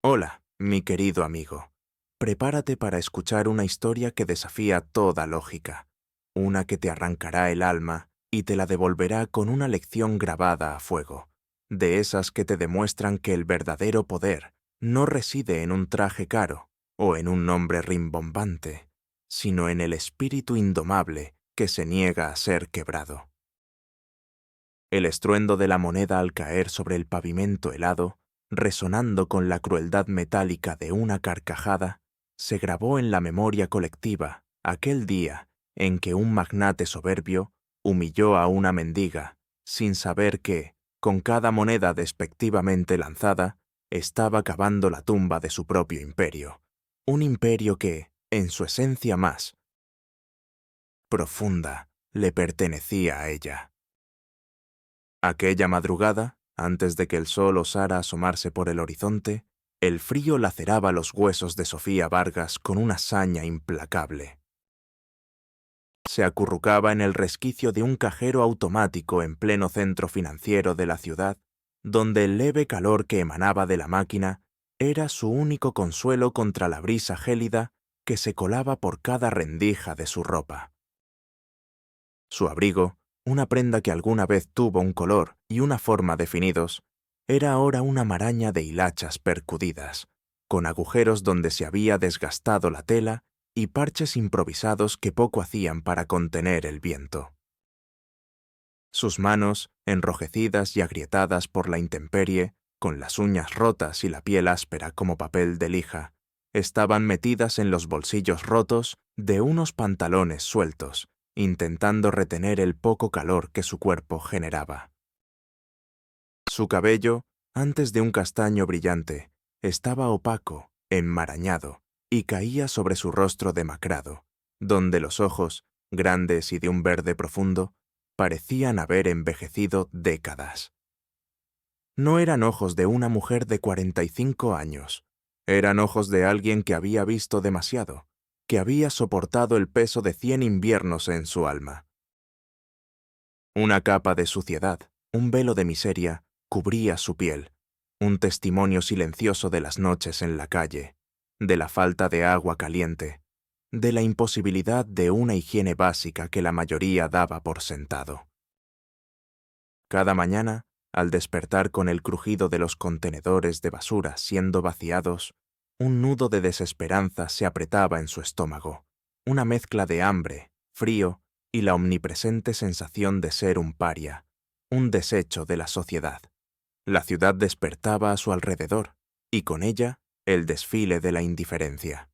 Hola, mi querido amigo. Prepárate para escuchar una historia que desafía toda lógica, una que te arrancará el alma y te la devolverá con una lección grabada a fuego, de esas que te demuestran que el verdadero poder no reside en un traje caro o en un nombre rimbombante, sino en el espíritu indomable que se niega a ser quebrado. El estruendo de la moneda al caer sobre el pavimento helado, resonando con la crueldad metálica de una carcajada, se grabó en la memoria colectiva aquel día en que un magnate soberbio humilló a una mendiga, sin saber que, con cada moneda despectivamente lanzada, estaba cavando la tumba de su propio imperio. Un imperio que, en su esencia más profunda, le pertenecía a ella. Aquella madrugada, antes de que el sol osara asomarse por el horizonte, el frío laceraba los huesos de Sofía Vargas con una saña implacable. Se acurrucaba en el resquicio de un cajero automático en pleno centro financiero de la ciudad, donde el leve calor que emanaba de la máquina era su único consuelo contra la brisa gélida que se colaba por cada rendija de su ropa. Su abrigo, una prenda que alguna vez tuvo un color y una forma definidos, era ahora una maraña de hilachas percudidas, con agujeros donde se había desgastado la tela y parches improvisados que poco hacían para contener el viento. Sus manos, enrojecidas y agrietadas por la intemperie, con las uñas rotas y la piel áspera como papel de lija, estaban metidas en los bolsillos rotos de unos pantalones sueltos, intentando retener el poco calor que su cuerpo generaba. Su cabello, antes de un castaño brillante, estaba opaco, enmarañado, y caía sobre su rostro demacrado, donde los ojos, grandes y de un verde profundo, parecían haber envejecido décadas. No eran ojos de una mujer de 45 años, eran ojos de alguien que había visto demasiado, que había soportado el peso de 100 inviernos en su alma. Una capa de suciedad, un velo de miseria, cubría su piel, un testimonio silencioso de las noches en la calle, de la falta de agua caliente, de la imposibilidad de una higiene básica que la mayoría daba por sentado. Cada mañana, al despertar con el crujido de los contenedores de basura siendo vaciados, un nudo de desesperanza se apretaba en su estómago, una mezcla de hambre, frío y la omnipresente sensación de ser un paria, un desecho de la sociedad. La ciudad despertaba a su alrededor, y con ella el desfile de la indiferencia.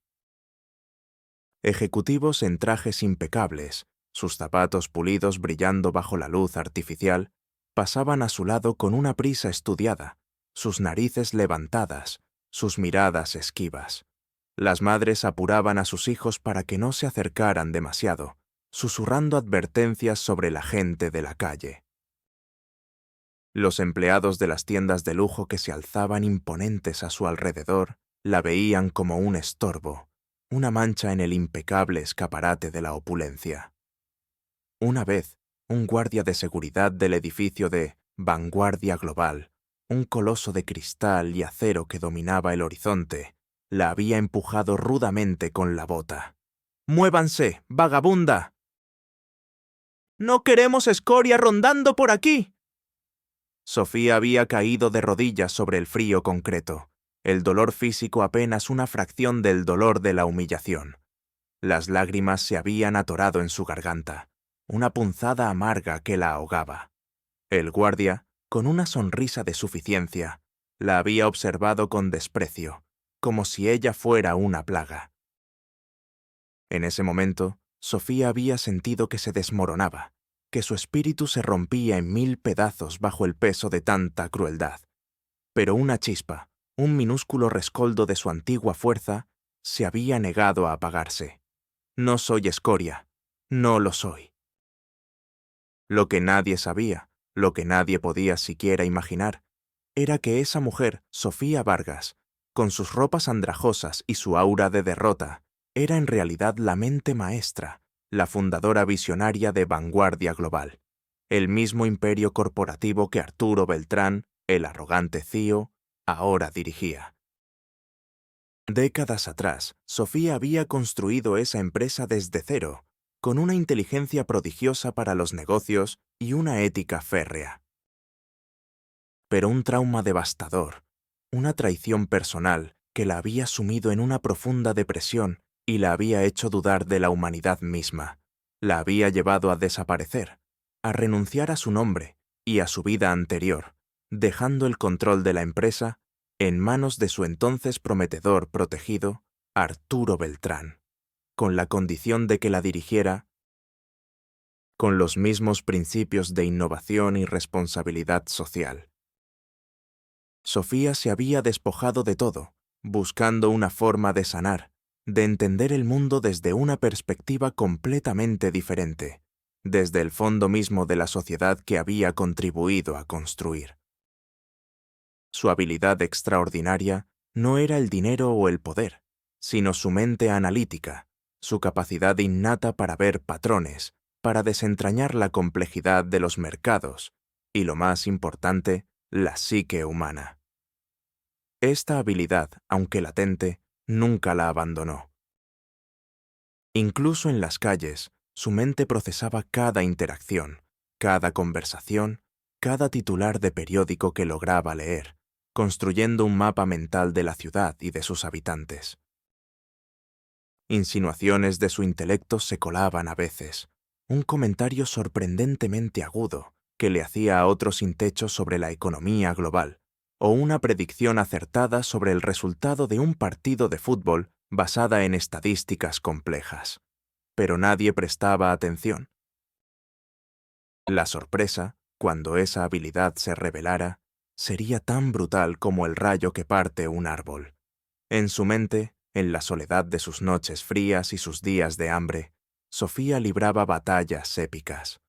Ejecutivos en trajes impecables, sus zapatos pulidos brillando bajo la luz artificial, pasaban a su lado con una prisa estudiada, sus narices levantadas, sus miradas esquivas. Las madres apuraban a sus hijos para que no se acercaran demasiado, susurrando advertencias sobre la gente de la calle. Los empleados de las tiendas de lujo que se alzaban imponentes a su alrededor la veían como un estorbo, una mancha en el impecable escaparate de la opulencia. Una vez, un guardia de seguridad del edificio de Vanguardia Global, un coloso de cristal y acero que dominaba el horizonte, la había empujado rudamente con la bota. ¡Muévanse, vagabunda! ¡No queremos escoria rondando por aquí! Sofía había caído de rodillas sobre el frío concreto, el dolor físico apenas una fracción del dolor de la humillación. Las lágrimas se habían atorado en su garganta, una punzada amarga que la ahogaba. El guardia, con una sonrisa de suficiencia, la había observado con desprecio, como si ella fuera una plaga. En ese momento, Sofía había sentido que se desmoronaba, que su espíritu se rompía en 1000 pedazos bajo el peso de tanta crueldad. Pero una chispa, un minúsculo rescoldo de su antigua fuerza, se había negado a apagarse. No soy escoria, no lo soy. Lo que nadie sabía, lo que nadie podía siquiera imaginar, era que esa mujer, Sofía Vargas, con sus ropas andrajosas y su aura de derrota, era en realidad la mente maestra, la fundadora visionaria de Vanguardia Global, el mismo imperio corporativo que Arturo Beltrán, el arrogante CEO, ahora dirigía. Décadas atrás, Sofía había construido esa empresa desde cero, con una inteligencia prodigiosa para los negocios y una ética férrea. Pero un trauma devastador, una traición personal que la había sumido en una profunda depresión y la había hecho dudar de la humanidad misma, la había llevado a desaparecer, a renunciar a su nombre y a su vida anterior, dejando el control de la empresa en manos de su entonces prometedor protegido, Arturo Beltrán, con la condición de que la dirigiera con los mismos principios de innovación y responsabilidad social. Sofía se había despojado de todo, buscando una forma de sanar, de entender el mundo desde una perspectiva completamente diferente, desde el fondo mismo de la sociedad que había contribuido a construir. Su habilidad extraordinaria no era el dinero o el poder, sino su mente analítica, su capacidad innata para ver patrones, para desentrañar la complejidad de los mercados y, lo más importante, la psique humana. Esta habilidad, aunque latente, nunca la abandonó. Incluso en las calles, su mente procesaba cada interacción, cada conversación, cada titular de periódico que lograba leer, construyendo un mapa mental de la ciudad y de sus habitantes. Insinuaciones de su intelecto se colaban a veces, un comentario sorprendentemente agudo que le hacía a otro sin techo sobre la economía global, o una predicción acertada sobre el resultado de un partido de fútbol basada en estadísticas complejas. Pero nadie prestaba atención. La sorpresa, cuando esa habilidad se revelara, sería tan brutal como el rayo que parte un árbol. En su mente, en la soledad de sus noches frías y sus días de hambre, Sofía libraba batallas épicas.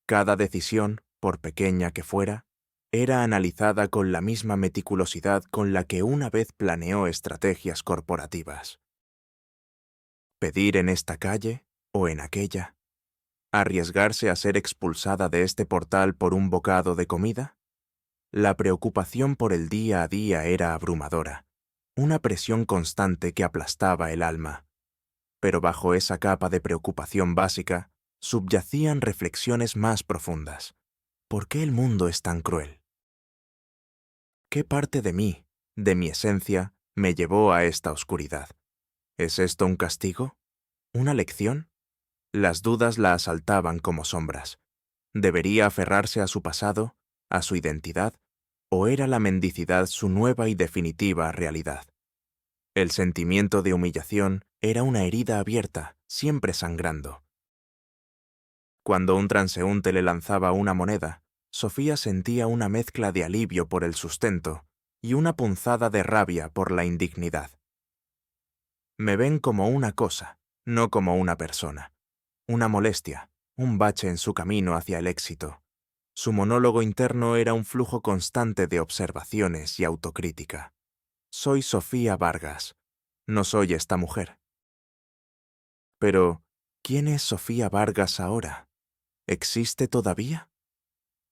Cada decisión, por pequeña que fuera, era analizada con la misma meticulosidad con la que una vez planeó estrategias corporativas. ¿Pedir en esta calle o en aquella? ¿Arriesgarse a ser expulsada de este portal por un bocado de comida? La preocupación por el día a día era abrumadora, una presión constante que aplastaba el alma. Pero bajo esa capa de preocupación básica subyacían reflexiones más profundas. ¿Por qué el mundo es tan cruel? ¿Qué parte de mí, de mi esencia, me llevó a esta oscuridad? ¿Es esto un castigo? ¿Una lección? Las dudas la asaltaban como sombras. ¿Debería aferrarse a su pasado, a su identidad, o era la mendicidad su nueva y definitiva realidad? El sentimiento de humillación era una herida abierta, siempre sangrando. Cuando un transeúnte le lanzaba una moneda, Sofía sentía una mezcla de alivio por el sustento y una punzada de rabia por la indignidad. Me ven como una cosa, no como una persona. Una molestia, un bache en su camino hacia el éxito. Su monólogo interno era un flujo constante de observaciones y autocrítica. Soy Sofía Vargas. No soy esta mujer. Pero, ¿quién es Sofía Vargas ahora? ¿Existe todavía?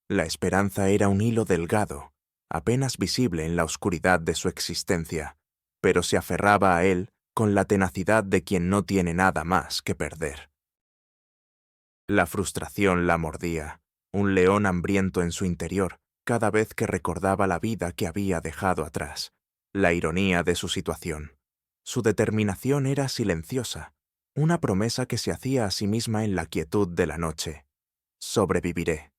La esperanza era un hilo delgado, apenas visible en la oscuridad de su existencia, pero se aferraba a él con la tenacidad de quien no tiene nada más que perder. La frustración la mordía, un león hambriento en su interior, cada vez que recordaba la vida que había dejado atrás, la ironía de su situación. Su determinación era silenciosa, una promesa que se hacía a sí misma en la quietud de la noche. Sobreviviré.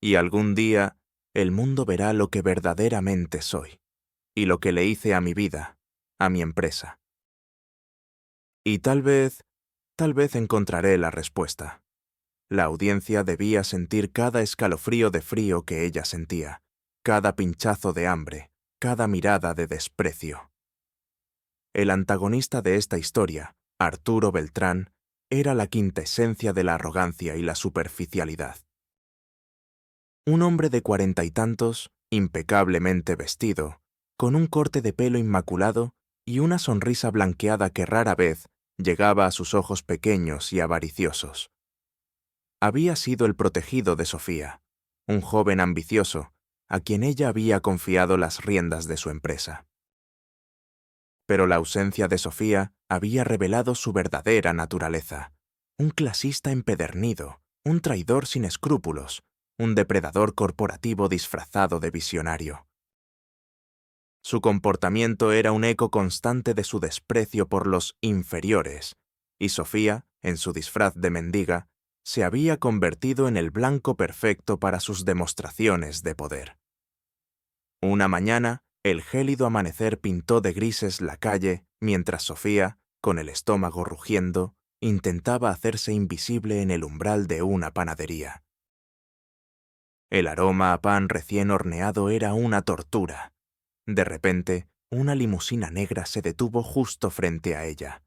Y algún día, el mundo verá lo que verdaderamente soy, y lo que le hice a mi vida, a mi empresa. Y tal vez encontraré la respuesta. La audiencia debía sentir cada escalofrío de frío que ella sentía, cada pinchazo de hambre, cada mirada de desprecio. El antagonista de esta historia, Arturo Beltrán, era la quintesencia de la arrogancia y la superficialidad. Un hombre de 40 y tantos, impecablemente vestido, con un corte de pelo inmaculado y una sonrisa blanqueada que rara vez llegaba a sus ojos pequeños y avariciosos. Había sido el protegido de Sofía, un joven ambicioso, a quien ella había confiado las riendas de su empresa. Pero la ausencia de Sofía había revelado su verdadera naturaleza. Un clasista empedernido, un traidor sin escrúpulos, un depredador corporativo disfrazado de visionario. Su comportamiento era un eco constante de su desprecio por los inferiores, y Sofía, en su disfraz de mendiga, se había convertido en el blanco perfecto para sus demostraciones de poder. Una mañana, el gélido amanecer pintó de grises la calle, mientras Sofía, con el estómago rugiendo, intentaba hacerse invisible en el umbral de una panadería. El aroma a pan recién horneado era una tortura. De repente, una limusina negra se detuvo justo frente a ella.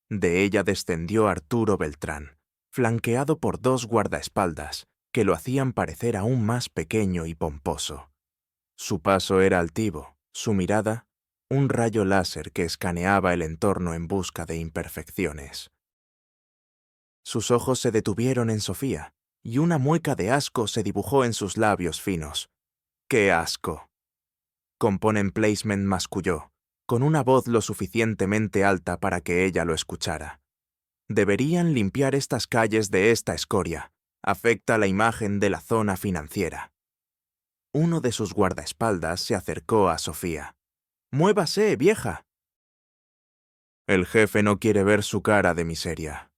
De ella descendió Arturo Beltrán, flanqueado por 2 guardaespaldas, que lo hacían parecer aún más pequeño y pomposo. Su paso era altivo, su mirada, un rayo láser que escaneaba el entorno en busca de imperfecciones. Sus ojos se detuvieron en Sofía, y una mueca de asco se dibujó en sus labios finos. ¡Qué asco! Component Placement masculló, con una voz lo suficientemente alta para que ella lo escuchara. Deberían limpiar estas calles de esta escoria. Afecta la imagen de la zona financiera. Uno de sus guardaespaldas se acercó a Sofía. ¡Muévase, vieja! El jefe no quiere ver su cara de miseria.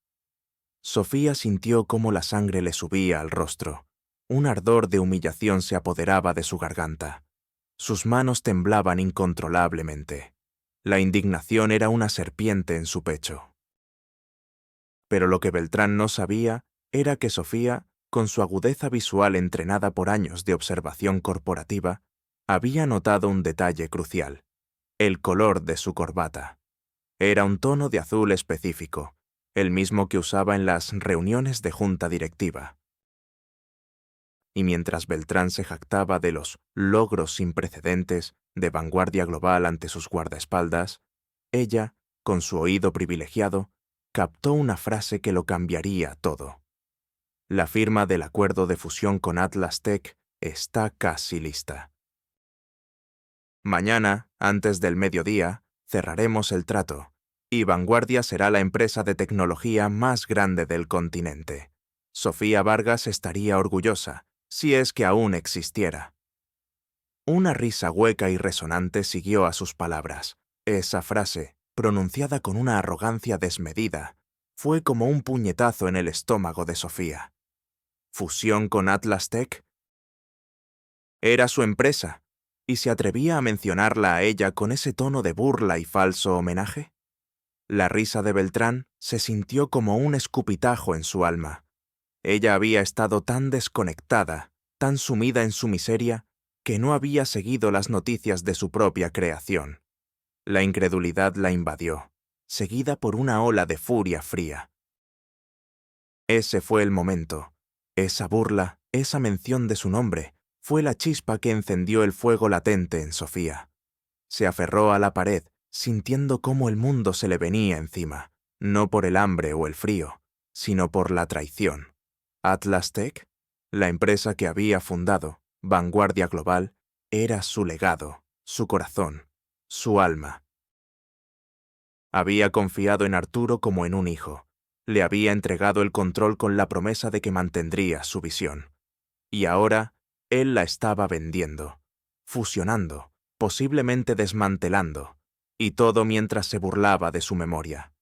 Sofía sintió cómo la sangre le subía al rostro. Un ardor de humillación se apoderaba de su garganta. Sus manos temblaban incontrolablemente. La indignación era una serpiente en su pecho. Pero lo que Beltrán no sabía era que Sofía, con su agudeza visual entrenada por años de observación corporativa, había notado un detalle crucial: el color de su corbata. Era un tono de azul específico, el mismo que usaba en las reuniones de junta directiva. Y mientras Beltrán se jactaba de los logros sin precedentes de vanguardia global ante sus guardaespaldas, ella, con su oído privilegiado, captó una frase que lo cambiaría todo. La firma del acuerdo de fusión con Atlas Tech está casi lista. Mañana, antes del mediodía, cerraremos el trato, y Vanguardia será la empresa de tecnología más grande del continente. Sofía Vargas estaría orgullosa, si es que aún existiera. Una risa hueca y resonante siguió a sus palabras. Esa frase, pronunciada con una arrogancia desmedida, fue como un puñetazo en el estómago de Sofía. ¿Fusión con Atlas Tech? Era su empresa, y se atrevía a mencionarla a ella con ese tono de burla y falso homenaje. La risa de Beltrán se sintió como un escupitajo en su alma. Ella había estado tan desconectada, tan sumida en su miseria, que no había seguido las noticias de su propia creación. La incredulidad la invadió, seguida por una ola de furia fría. Ese fue el momento. Esa burla, esa mención de su nombre, fue la chispa que encendió el fuego latente en Sofía. Se aferró a la pared, sintiendo cómo el mundo se le venía encima, no por el hambre o el frío, sino por la traición. Atlas Tech, la empresa que había fundado, Vanguardia Global, era su legado, su corazón, su alma. Había confiado en Arturo como en un hijo. Le había entregado el control con la promesa de que mantendría su visión. Y ahora, él la estaba vendiendo, fusionando, posiblemente desmantelando, y todo mientras se burlaba de su memoria.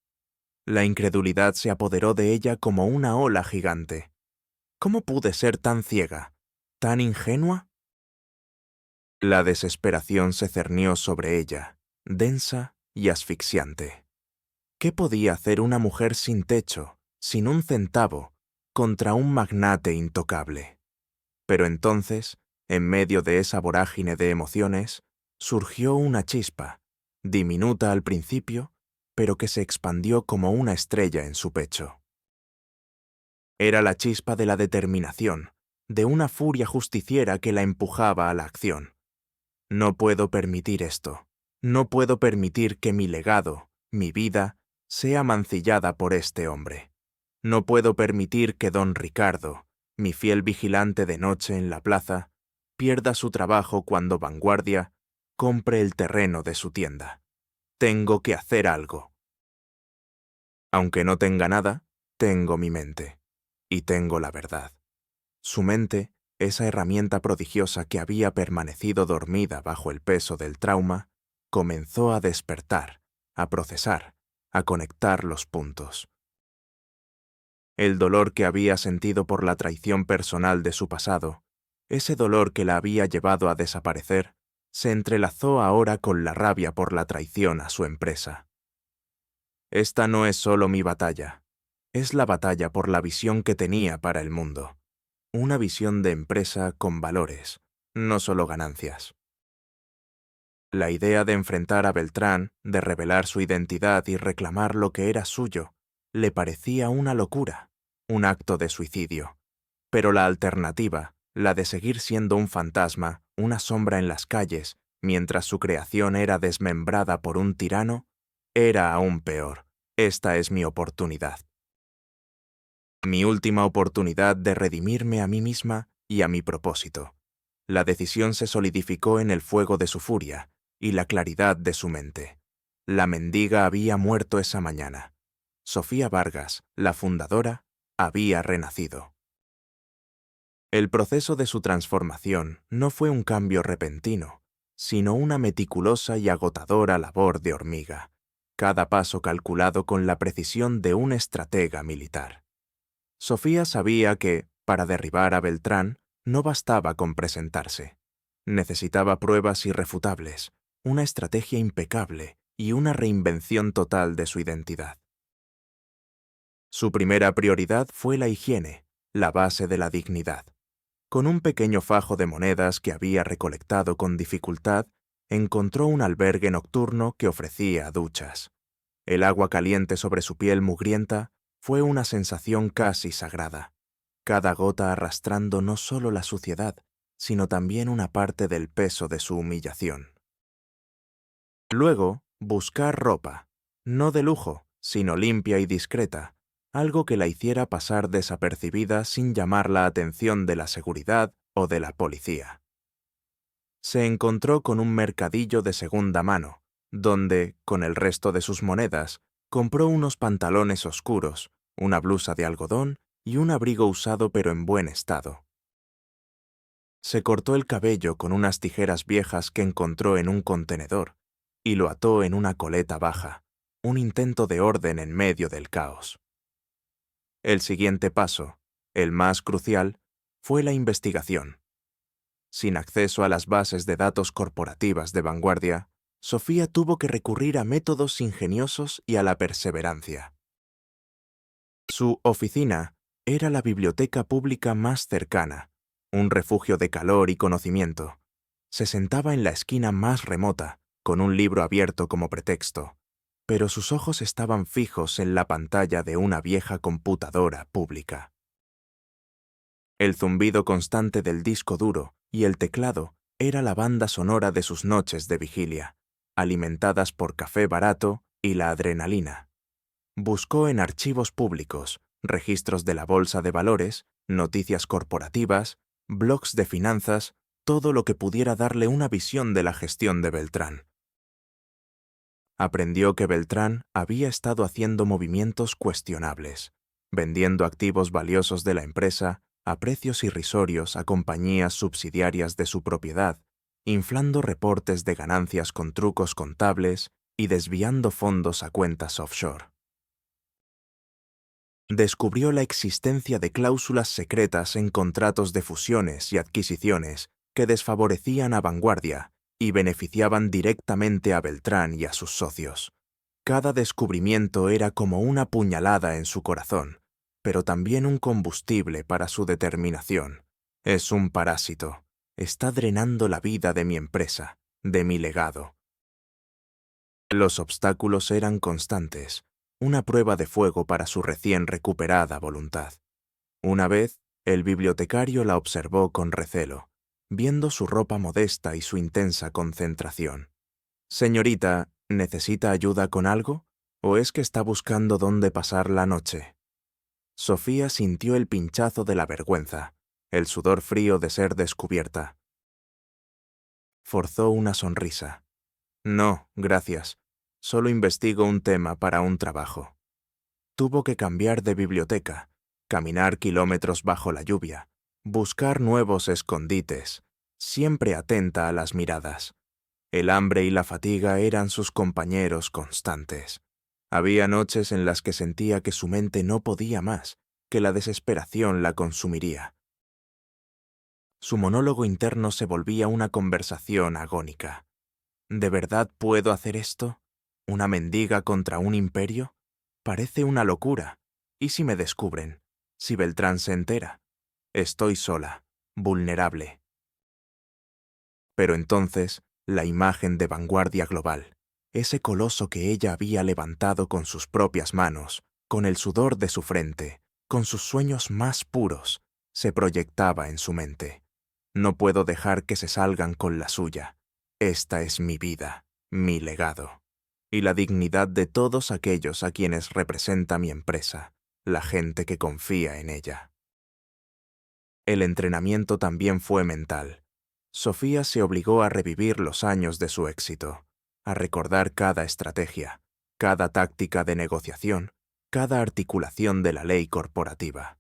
La incredulidad se apoderó de ella como una ola gigante. ¿Cómo pude ser tan ciega, tan ingenua? La desesperación se cernió sobre ella, densa y asfixiante. ¿Qué podía hacer una mujer sin techo, sin un centavo, contra un magnate intocable? Pero entonces, en medio de esa vorágine de emociones, surgió una chispa, diminuta al principio, pero que se expandió como una estrella en su pecho. Era la chispa de la determinación, de una furia justiciera que la empujaba a la acción. No puedo permitir esto. No puedo permitir que mi legado, mi vida, sea mancillada por este hombre. No puedo permitir que don Ricardo, mi fiel vigilante de noche en la plaza, pierda su trabajo cuando Vanguardia compre el terreno de su tienda. Tengo que hacer algo. Aunque no tenga nada, tengo mi mente. Y tengo la verdad. Su mente, esa herramienta prodigiosa que había permanecido dormida bajo el peso del trauma, comenzó a despertar, a procesar, a conectar los puntos. El dolor que había sentido por la traición personal de su pasado, ese dolor que la había llevado a desaparecer, se entrelazó ahora con la rabia por la traición a su empresa. Esta no es solo mi batalla, es la batalla por la visión que tenía para el mundo. Una visión de empresa con valores, no solo ganancias. La idea de enfrentar a Beltrán, de revelar su identidad y reclamar lo que era suyo, le parecía una locura, un acto de suicidio. Pero la alternativa, la de seguir siendo un fantasma, una sombra en las calles, mientras su creación era desmembrada por un tirano, era aún peor. Esta es mi oportunidad. Mi última oportunidad de redimirme a mí misma y a mi propósito. La decisión se solidificó en el fuego de su furia y la claridad de su mente. La mendiga había muerto esa mañana. Sofía Vargas, la fundadora, había renacido. El proceso de su transformación no fue un cambio repentino, sino una meticulosa y agotadora labor de hormiga, cada paso calculado con la precisión de un estratega militar. Sofía sabía que, para derribar a Beltrán, no bastaba con presentarse. Necesitaba pruebas irrefutables, una estrategia impecable y una reinvención total de su identidad. Su primera prioridad fue la higiene, la base de la dignidad. Con un pequeño fajo de monedas que había recolectado con dificultad, encontró un albergue nocturno que ofrecía duchas. El agua caliente sobre su piel mugrienta fue una sensación casi sagrada, cada gota arrastrando no solo la suciedad, sino también una parte del peso de su humillación. Luego, buscar ropa, no de lujo, sino limpia y discreta, algo que la hiciera pasar desapercibida sin llamar la atención de la seguridad o de la policía. Se encontró con un mercadillo de segunda mano, donde, con el resto de sus monedas, compró unos pantalones oscuros, una blusa de algodón y un abrigo usado pero en buen estado. Se cortó el cabello con unas tijeras viejas que encontró en un contenedor y lo ató en una coleta baja, un intento de orden en medio del caos. El siguiente paso, el más crucial, fue la investigación. Sin acceso a las bases de datos corporativas de vanguardia, Sofía tuvo que recurrir a métodos ingeniosos y a la perseverancia. Su oficina era la biblioteca pública más cercana, un refugio de calor y conocimiento. Se sentaba en la esquina más remota, con un libro abierto como pretexto, pero sus ojos estaban fijos en la pantalla de una vieja computadora pública. El zumbido constante del disco duro y el teclado era la banda sonora de sus noches de vigilia, alimentadas por café barato y la adrenalina. Buscó en archivos públicos, registros de la bolsa de valores, noticias corporativas, blogs de finanzas, todo lo que pudiera darle una visión de la gestión de Beltrán. Aprendió que Beltrán había estado haciendo movimientos cuestionables, vendiendo activos valiosos de la empresa a precios irrisorios a compañías subsidiarias de su propiedad, inflando reportes de ganancias con trucos contables y desviando fondos a cuentas offshore. Descubrió la existencia de cláusulas secretas en contratos de fusiones y adquisiciones que desfavorecían a Vanguardia y beneficiaban directamente a Beltrán y a sus socios. Cada descubrimiento era como una puñalada en su corazón, pero también un combustible para su determinación. Es un parásito. Está drenando la vida de mi empresa, de mi legado. Los obstáculos eran constantes, una prueba de fuego para su recién recuperada voluntad. Una vez, el bibliotecario la observó con recelo, viendo su ropa modesta y su intensa concentración. «Señorita, ¿necesita ayuda con algo? ¿O es que está buscando dónde pasar la noche?» Sofía sintió el pinchazo de la vergüenza, el sudor frío de ser descubierta. Forzó una sonrisa. «No, gracias. Solo investigo un tema para un trabajo. Tuvo que cambiar de biblioteca, caminar kilómetros bajo la lluvia, buscar nuevos escondites, siempre atenta a las miradas. El hambre y la fatiga eran sus compañeros constantes. Había noches en las que sentía que su mente no podía más, que la desesperación la consumiría. Su monólogo interno se volvía una conversación agónica. ¿De verdad puedo hacer esto? ¿Una mendiga contra un imperio? Parece una locura. ¿Y si me descubren? ¿Si Beltrán se entera? Estoy sola, vulnerable. Pero entonces, la imagen de vanguardia global, ese coloso que ella había levantado con sus propias manos, con el sudor de su frente, con sus sueños más puros, se proyectaba en su mente. No puedo dejar que se salgan con la suya. Esta es mi vida, mi legado, y la dignidad de todos aquellos a quienes representa mi empresa, la gente que confía en ella. El entrenamiento también fue mental. Sofía se obligó a revivir los años de su éxito, a recordar cada estrategia, cada táctica de negociación, cada articulación de la ley corporativa.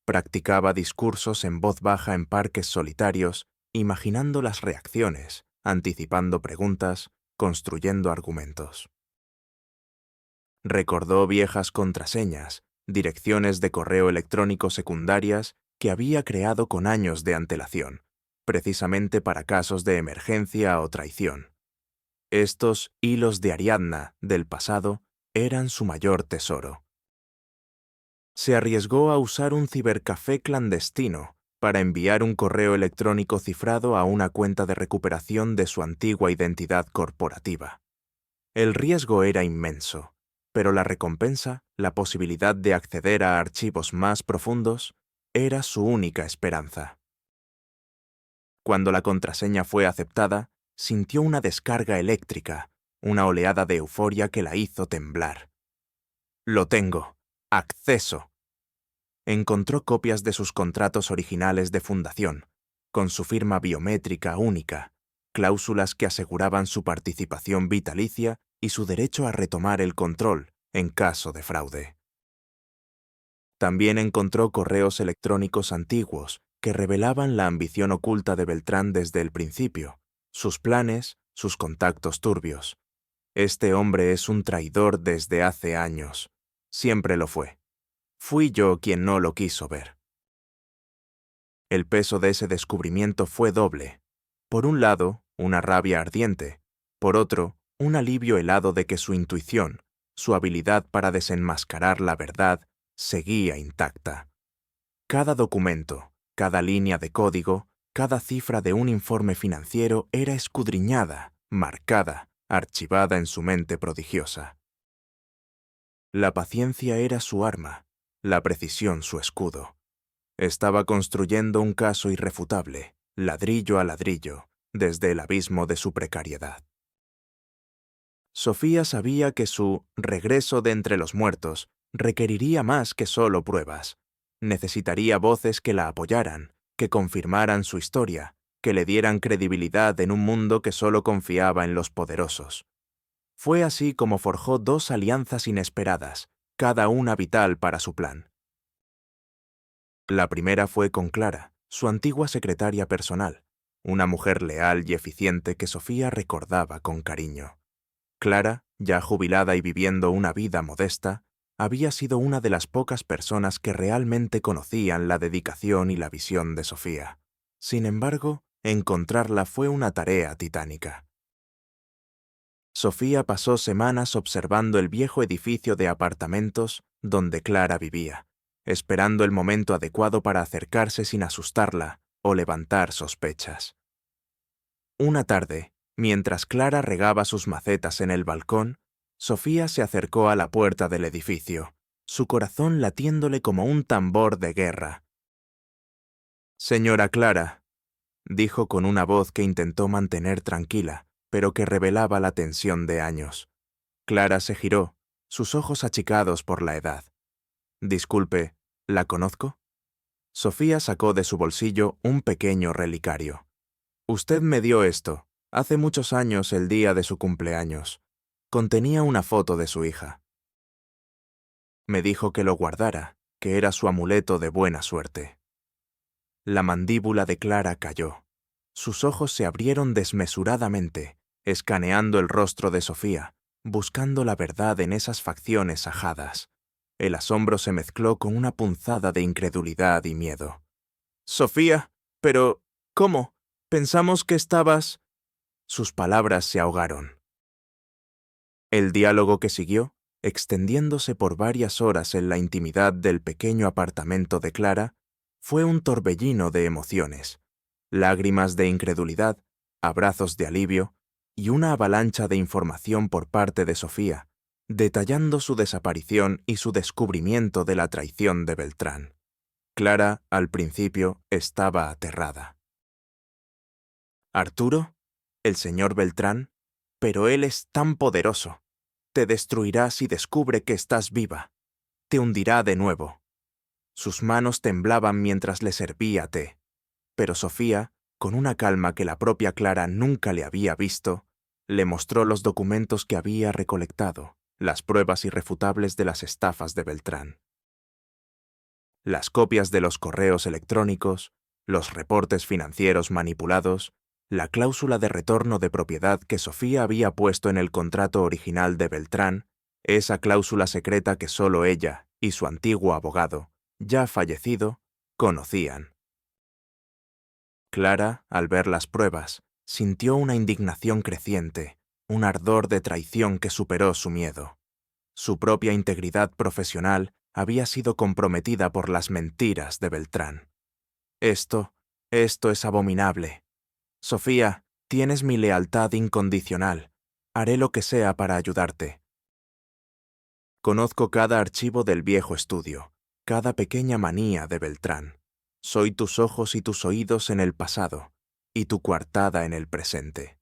Practicaba discursos en voz baja en parques solitarios, imaginando las reacciones, anticipando preguntas, construyendo argumentos. Recordó viejas contraseñas, direcciones de correo electrónico secundarias que había creado con años de antelación, precisamente para casos de emergencia o traición. Estos hilos de Ariadna del pasado eran su mayor tesoro. Se arriesgó a usar un cibercafé clandestino para enviar un correo electrónico cifrado a una cuenta de recuperación de su antigua identidad corporativa. El riesgo era inmenso, pero la recompensa, la posibilidad de acceder a archivos más profundos, era su única esperanza. Cuando la contraseña fue aceptada, sintió una descarga eléctrica, una oleada de euforia que la hizo temblar. Lo tengo. Acceso. Encontró copias de sus contratos originales de fundación, con su firma biométrica única, cláusulas que aseguraban su participación vitalicia y su derecho a retomar el control en caso de fraude. También encontró correos electrónicos antiguos que revelaban la ambición oculta de Beltrán desde el principio, sus planes, sus contactos turbios. Este hombre es un traidor desde hace años. Siempre lo fue. Fui yo quien no lo quiso ver. El peso de ese descubrimiento fue doble. Por un lado, una rabia ardiente. Por otro, un alivio helado de que su intuición, su habilidad para desenmascarar la verdad, seguía intacta. Cada documento, cada línea de código, cada cifra de un informe financiero era escudriñada, marcada, archivada en su mente prodigiosa. La paciencia era su arma, la precisión su escudo. Estaba construyendo un caso irrefutable, ladrillo a ladrillo, desde el abismo de su precariedad. Sofía sabía que su regreso de entre los muertos requeriría más que solo pruebas. Necesitaría voces que la apoyaran, que confirmaran su historia, que le dieran credibilidad en un mundo que solo confiaba en los poderosos. Fue así como forjó dos alianzas inesperadas, cada una vital para su plan. La primera fue con Clara, su antigua secretaria personal, una mujer leal y eficiente que Sofía recordaba con cariño. Clara, ya jubilada y viviendo una vida modesta, había sido una de las pocas personas que realmente conocían la dedicación y la visión de Sofía. Sin embargo, encontrarla fue una tarea titánica. Sofía pasó semanas observando el viejo edificio de apartamentos donde Clara vivía, esperando el momento adecuado para acercarse sin asustarla o levantar sospechas. Una tarde, mientras Clara regaba sus macetas en el balcón, Sofía se acercó a la puerta del edificio, su corazón latiéndole como un tambor de guerra. «Señora Clara», dijo con una voz que intentó mantener tranquila, pero que revelaba la tensión de años. Clara se giró, sus ojos achicados por la edad. «Disculpe, ¿la conozco?» Sofía sacó de su bolsillo un pequeño relicario. «Usted me dio esto, hace muchos años el día de su cumpleaños. Contenía una foto de su hija. Me dijo que lo guardara, que era su amuleto de buena suerte. La mandíbula de Clara cayó. Sus ojos se abrieron desmesuradamente, escaneando el rostro de Sofía, buscando la verdad en esas facciones ajadas. El asombro se mezcló con una punzada de incredulidad y miedo. «Sofía, pero ¿cómo? Pensamos que estabas...» Sus palabras se ahogaron. El diálogo que siguió, extendiéndose por varias horas en la intimidad del pequeño apartamento de Clara, fue un torbellino de emociones, lágrimas de incredulidad, abrazos de alivio y una avalancha de información por parte de Sofía, detallando su desaparición y su descubrimiento de la traición de Beltrán. Clara, al principio, estaba aterrada. ¿Arturo? ¿El señor Beltrán? Pero él es tan poderoso. Te destruirá si descubre que estás viva. Te hundirá de nuevo. Sus manos temblaban mientras le servía té. Pero Sofía, con una calma que la propia Clara nunca le había visto, le mostró los documentos que había recolectado, las pruebas irrefutables de las estafas de Beltrán. Las copias de los correos electrónicos, los reportes financieros manipulados, la cláusula de retorno de propiedad que Sofía había puesto en el contrato original de Beltrán, esa cláusula secreta que solo ella y su antiguo abogado, ya fallecido, conocían. Clara, al ver las pruebas, sintió una indignación creciente, un ardor de traición que superó su miedo. Su propia integridad profesional había sido comprometida por las mentiras de Beltrán. Esto es abominable. Sofía, tienes mi lealtad incondicional. Haré lo que sea para ayudarte. Conozco cada archivo del viejo estudio, cada pequeña manía de Beltrán. Soy tus ojos y tus oídos en el pasado, y tu coartada en el presente.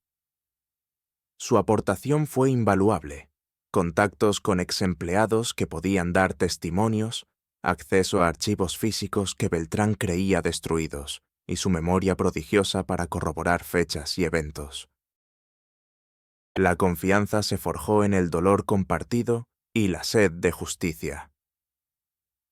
Su aportación fue invaluable. Contactos con exempleados que podían dar testimonios, acceso a archivos físicos que Beltrán creía destruidos, y su memoria prodigiosa para corroborar fechas y eventos. La confianza se forjó en el dolor compartido y la sed de justicia.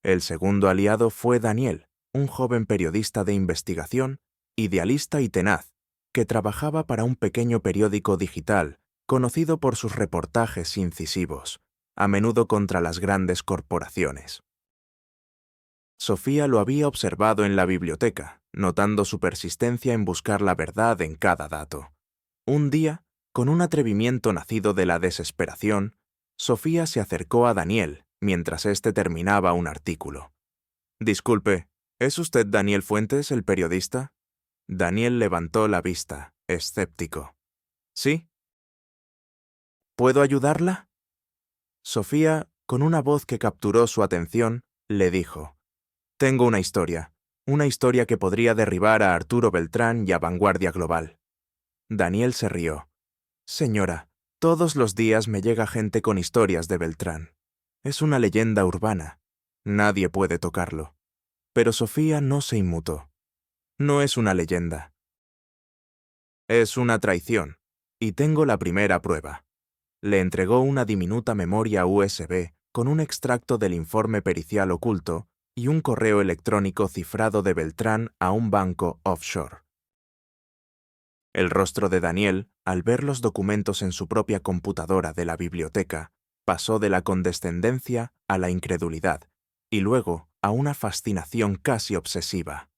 El segundo aliado fue Daniel, un joven periodista de investigación, idealista y tenaz, que trabajaba para un pequeño periódico digital conocido por sus reportajes incisivos, a menudo contra las grandes corporaciones. Sofía lo había observado en la biblioteca, notando su persistencia en buscar la verdad en cada dato. Un día, con un atrevimiento nacido de la desesperación, Sofía se acercó a Daniel mientras éste terminaba un artículo. «Disculpe, ¿es usted Daniel Fuentes, el periodista?» Daniel levantó la vista, escéptico. «¿Sí? ¿Puedo ayudarla?» Sofía, con una voz que capturó su atención, le dijo: «Tengo una historia que podría derribar a Arturo Beltrán y a Vanguardia Global». Daniel se rió. «Señora, todos los días me llega gente con historias de Beltrán. Es una leyenda urbana. Nadie puede tocarlo». Pero Sofía no se inmutó. «No es una leyenda. Es una traición, y tengo la primera prueba». Le entregó una diminuta memoria USB con un extracto del informe pericial oculto y un correo electrónico cifrado de Beltrán a un banco offshore. El rostro de Daniel, al ver los documentos en su propia computadora de la biblioteca, pasó de la condescendencia a la incredulidad y luego a una fascinación casi obsesiva.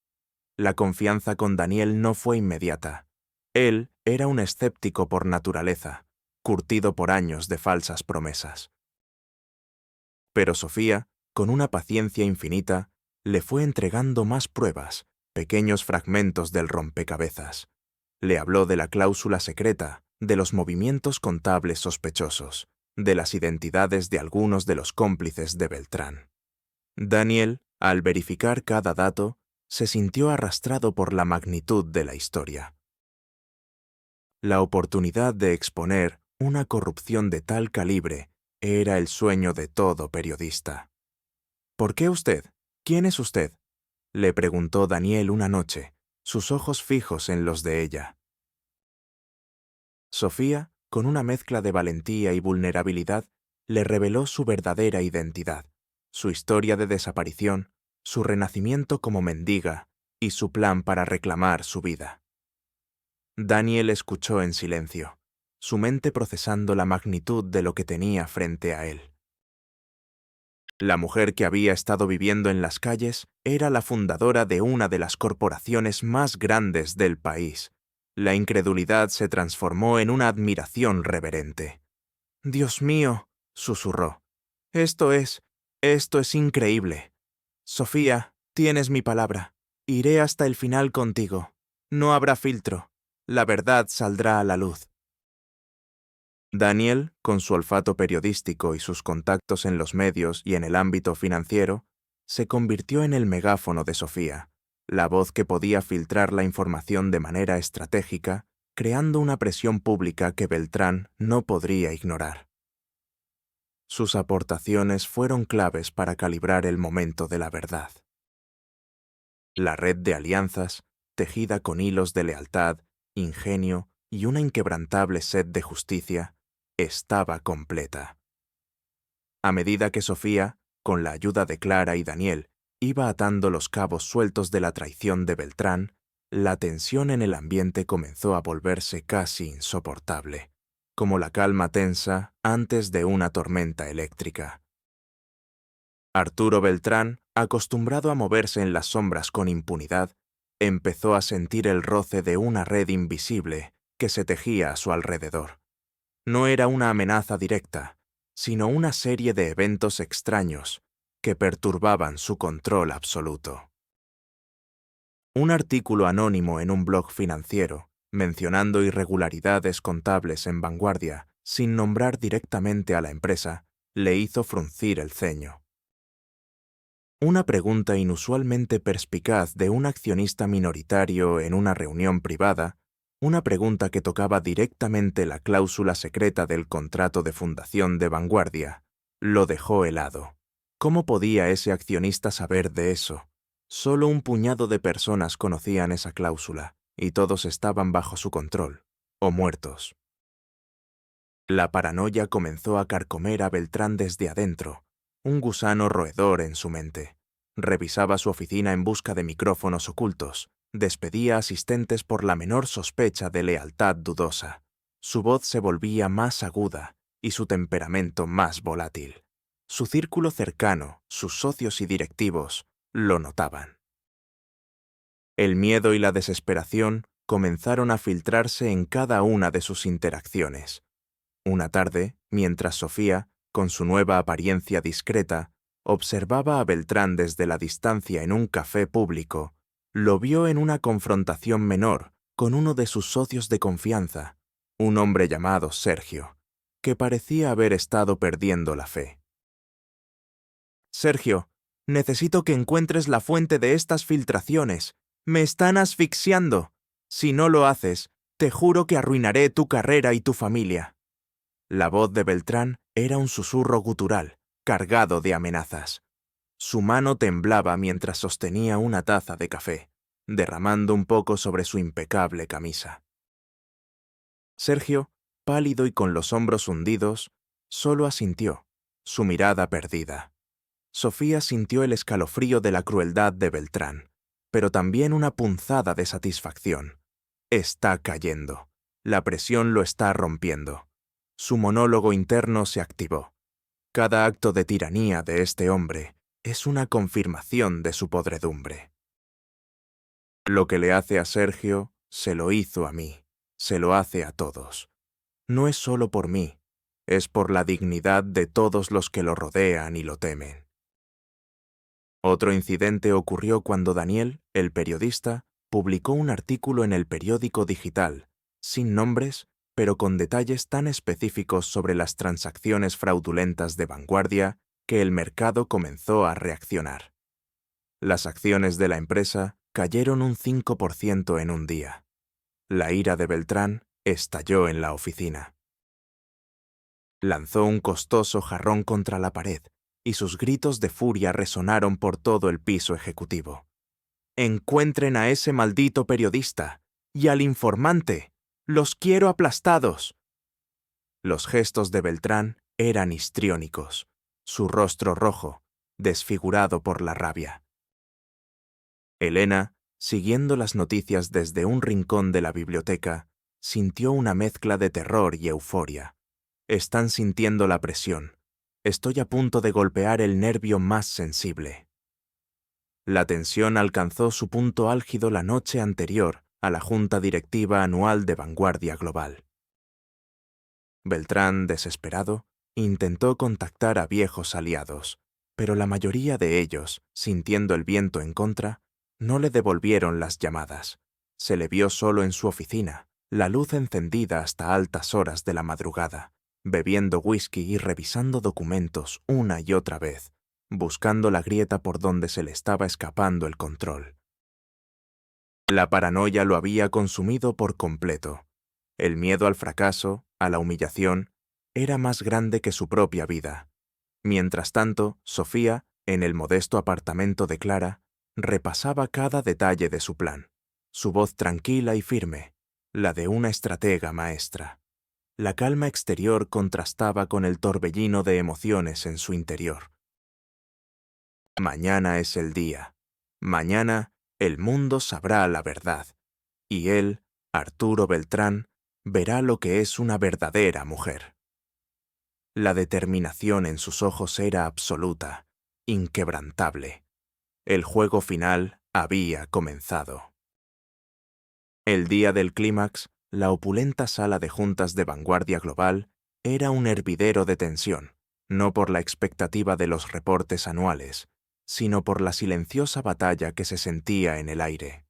La confianza con Daniel no fue inmediata. Él era un escéptico por naturaleza, curtido por años de falsas promesas. Pero Sofía, con una paciencia infinita, le fue entregando más pruebas, pequeños fragmentos del rompecabezas. Le habló de la cláusula secreta, de los movimientos contables sospechosos, de las identidades de algunos de los cómplices de Beltrán. Daniel, al verificar cada dato, se sintió arrastrado por la magnitud de la historia. La oportunidad de exponer una corrupción de tal calibre era el sueño de todo periodista. «¿Por qué usted? ¿Quién es usted?», le preguntó Daniel una noche, sus ojos fijos en los de ella. Sofía, con una mezcla de valentía y vulnerabilidad, le reveló su verdadera identidad, su historia de desaparición, su renacimiento como mendiga y su plan para reclamar su vida. Daniel escuchó en silencio, su mente procesando la magnitud de lo que tenía frente a él. La mujer que había estado viviendo en las calles era la fundadora de una de las corporaciones más grandes del país. La incredulidad se transformó en una admiración reverente. «Dios mío», susurró. Esto es increíble. Sofía, tienes mi palabra. Iré hasta el final contigo. No habrá filtro. La verdad saldrá a la luz». Daniel, con su olfato periodístico y sus contactos en los medios y en el ámbito financiero, se convirtió en el megáfono de Sofía, la voz que podía filtrar la información de manera estratégica, creando una presión pública que Beltrán no podría ignorar. Sus aportaciones fueron claves para calibrar el momento de la verdad. La red de alianzas, tejida con hilos de lealtad, ingenio y una inquebrantable sed de justicia, estaba completa. A medida que Sofía, con la ayuda de Clara y Daniel, iba atando los cabos sueltos de la traición de Beltrán, la tensión en el ambiente comenzó a volverse casi insoportable, como la calma tensa antes de una tormenta eléctrica. Arturo Beltrán, acostumbrado a moverse en las sombras con impunidad, empezó a sentir el roce de una red invisible que se tejía a su alrededor. No era una amenaza directa, sino una serie de eventos extraños que perturbaban su control absoluto. Un artículo anónimo en un blog financiero, mencionando irregularidades contables en Vanguardia, sin nombrar directamente a la empresa, le hizo fruncir el ceño. Una pregunta inusualmente perspicaz de un accionista minoritario en una reunión privada, una pregunta que tocaba directamente la cláusula secreta del contrato de fundación de Vanguardia, lo dejó helado. ¿Cómo podía ese accionista saber de eso? Solo un puñado de personas conocían esa cláusula, y todos estaban bajo su control, o muertos. La paranoia comenzó a carcomer a Beltrán desde adentro, un gusano roedor en su mente. Revisaba su oficina en busca de micrófonos ocultos, despedía asistentes por la menor sospecha de lealtad dudosa. Su voz se volvía más aguda y su temperamento más volátil. Su círculo cercano, sus socios y directivos, lo notaban. El miedo y la desesperación comenzaron a filtrarse en cada una de sus interacciones. Una tarde, mientras Sofía, con su nueva apariencia discreta, observaba a Beltrán desde la distancia en un café público, lo vio en una confrontación menor con uno de sus socios de confianza, un hombre llamado Sergio, que parecía haber estado perdiendo la fe. «Sergio, necesito que encuentres la fuente de estas filtraciones. Me están asfixiando. Si no lo haces, te juro que arruinaré tu carrera y tu familia». La voz de Beltrán era un susurro gutural, cargado de amenazas. Su mano temblaba mientras sostenía una taza de café, derramando un poco sobre su impecable camisa. Sergio, pálido y con los hombros hundidos, solo asintió, su mirada perdida. Sofía sintió el escalofrío de la crueldad de Beltrán, pero también una punzada de satisfacción. Está cayendo. La presión lo está rompiendo. Su monólogo interno se activó. Cada acto de tiranía de este hombre es una confirmación de su podredumbre. Lo que le hace a Sergio, se lo hizo a mí, se lo hace a todos. No es solo por mí, es por la dignidad de todos los que lo rodean y lo temen. Otro incidente ocurrió cuando Daniel, el periodista, publicó un artículo en el periódico digital, sin nombres, pero con detalles tan específicos sobre las transacciones fraudulentas de Vanguardia que el mercado comenzó a reaccionar. Las acciones de la empresa cayeron un 5% en un día. La ira de Beltrán estalló en la oficina. Lanzó un costoso jarrón contra la pared y sus gritos de furia resonaron por todo el piso ejecutivo. «Encuentren a ese maldito periodista y al informante. Los quiero aplastados». Los gestos de Beltrán eran histriónicos, su rostro rojo, desfigurado por la rabia. Elena, siguiendo las noticias desde un rincón de la biblioteca, sintió una mezcla de terror y euforia. Están sintiendo la presión. Estoy a punto de golpear el nervio más sensible. La tensión alcanzó su punto álgido la noche anterior a la Junta Directiva Anual de Vanguardia Global. Beltrán, desesperado, intentó contactar a viejos aliados, pero la mayoría de ellos, sintiendo el viento en contra, no le devolvieron las llamadas. Se le vio solo en su oficina, la luz encendida hasta altas horas de la madrugada, bebiendo whisky y revisando documentos una y otra vez, buscando la grieta por donde se le estaba escapando el control. La paranoia lo había consumido por completo. El miedo al fracaso, a la humillación, era más grande que su propia vida. Mientras tanto, Sofía, en el modesto apartamento de Clara, repasaba cada detalle de su plan, su voz tranquila y firme, la de una estratega maestra. La calma exterior contrastaba con el torbellino de emociones en su interior. Mañana es el día. Mañana el mundo sabrá la verdad. Y él, Arturo Beltrán, verá lo que es una verdadera mujer. La determinación en sus ojos era absoluta, inquebrantable. El juego final había comenzado. El día del clímax, la opulenta sala de juntas de Vanguardia Global era un hervidero de tensión, no por la expectativa de los reportes anuales, sino por la silenciosa batalla que se sentía en el aire.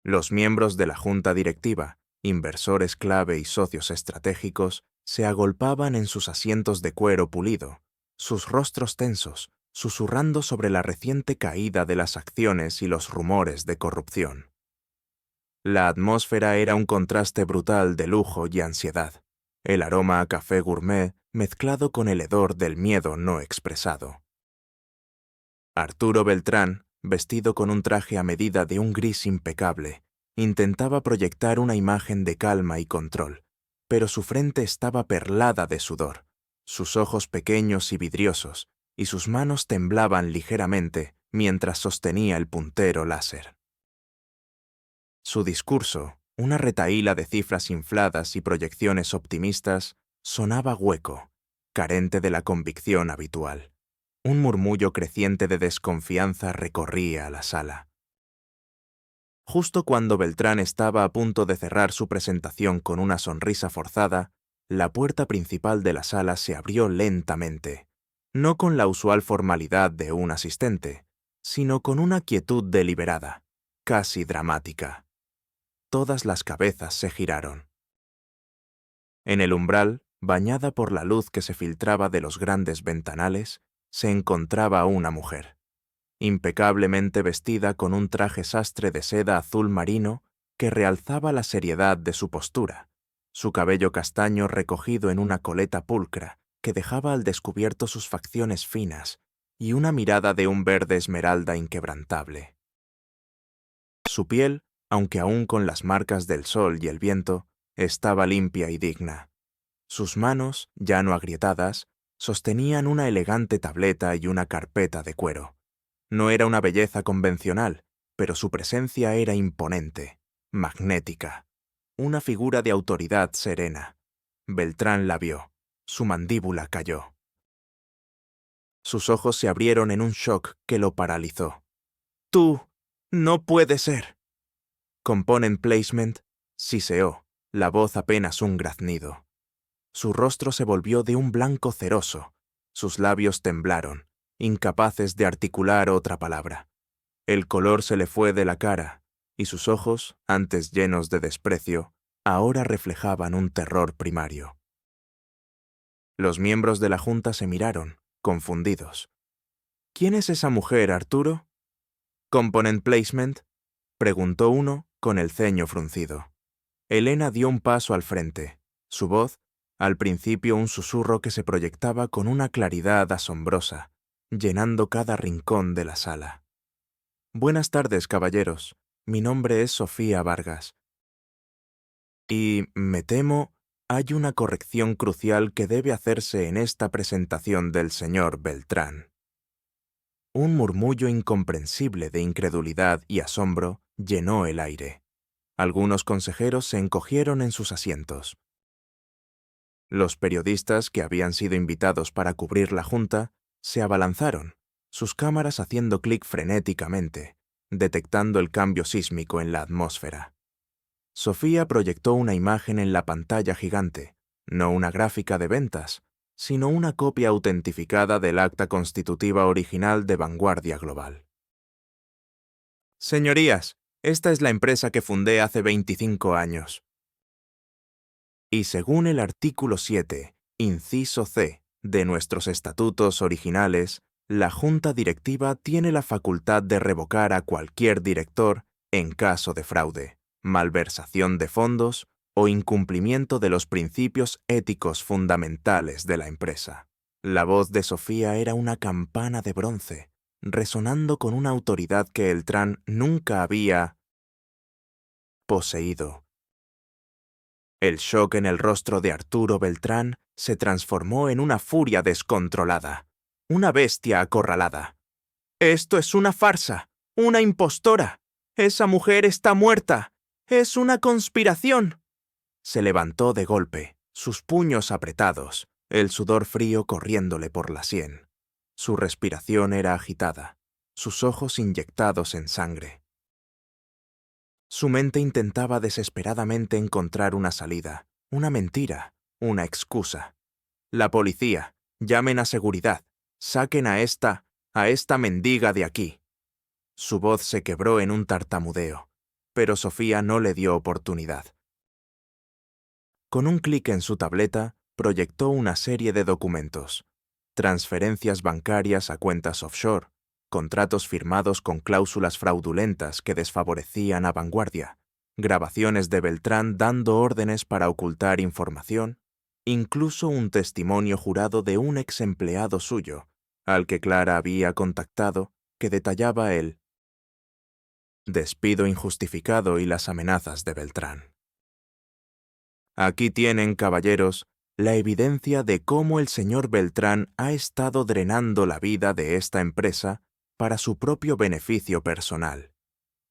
Los miembros de la junta directiva, inversores clave y socios estratégicos, se agolpaban en sus asientos de cuero pulido, sus rostros tensos, susurrando sobre la reciente caída de las acciones y los rumores de corrupción. La atmósfera era un contraste brutal de lujo y ansiedad, el aroma a café gourmet mezclado con el hedor del miedo no expresado. Arturo Beltrán, vestido con un traje a medida de un gris impecable, intentaba proyectar una imagen de calma y control, pero su frente estaba perlada de sudor, sus ojos pequeños y vidriosos, y sus manos temblaban ligeramente mientras sostenía el puntero láser. Su discurso, una retahíla de cifras infladas y proyecciones optimistas, sonaba hueco, carente de la convicción habitual. Un murmullo creciente de desconfianza recorría la sala. Justo cuando Beltrán estaba a punto de cerrar su presentación con una sonrisa forzada, la puerta principal de la sala se abrió lentamente, no con la usual formalidad de un asistente, sino con una quietud deliberada, casi dramática. Todas las cabezas se giraron. En el umbral, bañada por la luz que se filtraba de los grandes ventanales, se encontraba una mujer, impecablemente vestida con un traje sastre de seda azul marino que realzaba la seriedad de su postura, su cabello castaño recogido en una coleta pulcra que dejaba al descubierto sus facciones finas y una mirada de un verde esmeralda inquebrantable. Su piel, aunque aún con las marcas del sol y el viento, estaba limpia y digna. Sus manos, ya no agrietadas, sostenían una elegante tableta y una carpeta de cuero. No era una belleza convencional, pero su presencia era imponente, magnética, una figura de autoridad serena. Beltrán la vio. Su mandíbula cayó. Sus ojos se abrieron en un shock que lo paralizó. «¡Tú! ¡No puede ser!». Component Placement siseó, la voz apenas un graznido. Su rostro se volvió de un blanco ceroso. Sus labios temblaron, incapaces de articular otra palabra. El color se le fue de la cara, y sus ojos, antes llenos de desprecio, ahora reflejaban un terror primario. Los miembros de la junta se miraron, confundidos. «¿Quién es esa mujer, Arturo?» «Component Placement», preguntó uno con el ceño fruncido. Elena dio un paso al frente. Su voz, al principio un susurro que se proyectaba con una claridad asombrosa, llenando cada rincón de la sala. «Buenas tardes, caballeros. Mi nombre es Sofía Vargas. Y, me temo, hay una corrección crucial que debe hacerse en esta presentación del señor Beltrán. Un murmullo incomprensible de incredulidad y asombro llenó el aire. Algunos consejeros se encogieron en sus asientos. Los periodistas que habían sido invitados para cubrir la junta se abalanzaron, sus cámaras haciendo clic frenéticamente, detectando el cambio sísmico en la atmósfera. Sofía proyectó una imagen en la pantalla gigante, no una gráfica de ventas, sino una copia autentificada del acta constitutiva original de Vanguardia Global. Señorías, esta es la empresa que fundé hace 25 años. Y según el artículo 7, inciso C, de nuestros estatutos originales, la Junta Directiva tiene la facultad de revocar a cualquier director en caso de fraude, malversación de fondos o incumplimiento de los principios éticos fundamentales de la empresa. La voz de Sofía era una campana de bronce, resonando con una autoridad que Beltrán nunca había poseído. El shock en el rostro de Arturo Beltrán se transformó en una furia descontrolada, una bestia acorralada. «¡Esto es una farsa! ¡Una impostora! ¡Esa mujer está muerta! ¡Es una conspiración!». Se levantó de golpe, sus puños apretados, el sudor frío corriéndole por la sien. Su respiración era agitada, sus ojos inyectados en sangre. Su mente intentaba desesperadamente encontrar una salida, una mentira, una excusa. «La policía, llamen a seguridad, saquen a esta mendiga de aquí». Su voz se quebró en un tartamudeo, pero Sofía no le dio oportunidad. Con un clic en su tableta, proyectó una serie de documentos: transferencias bancarias a cuentas offshore, contratos firmados con cláusulas fraudulentas que desfavorecían a Vanguardia, grabaciones de Beltrán dando órdenes para ocultar información, incluso un testimonio jurado de un ex empleado suyo, al que Clara había contactado, que detallaba el despido injustificado y las amenazas de Beltrán. Aquí tienen, caballeros, la evidencia de cómo el señor Beltrán ha estado drenando la vida de esta empresa para su propio beneficio personal.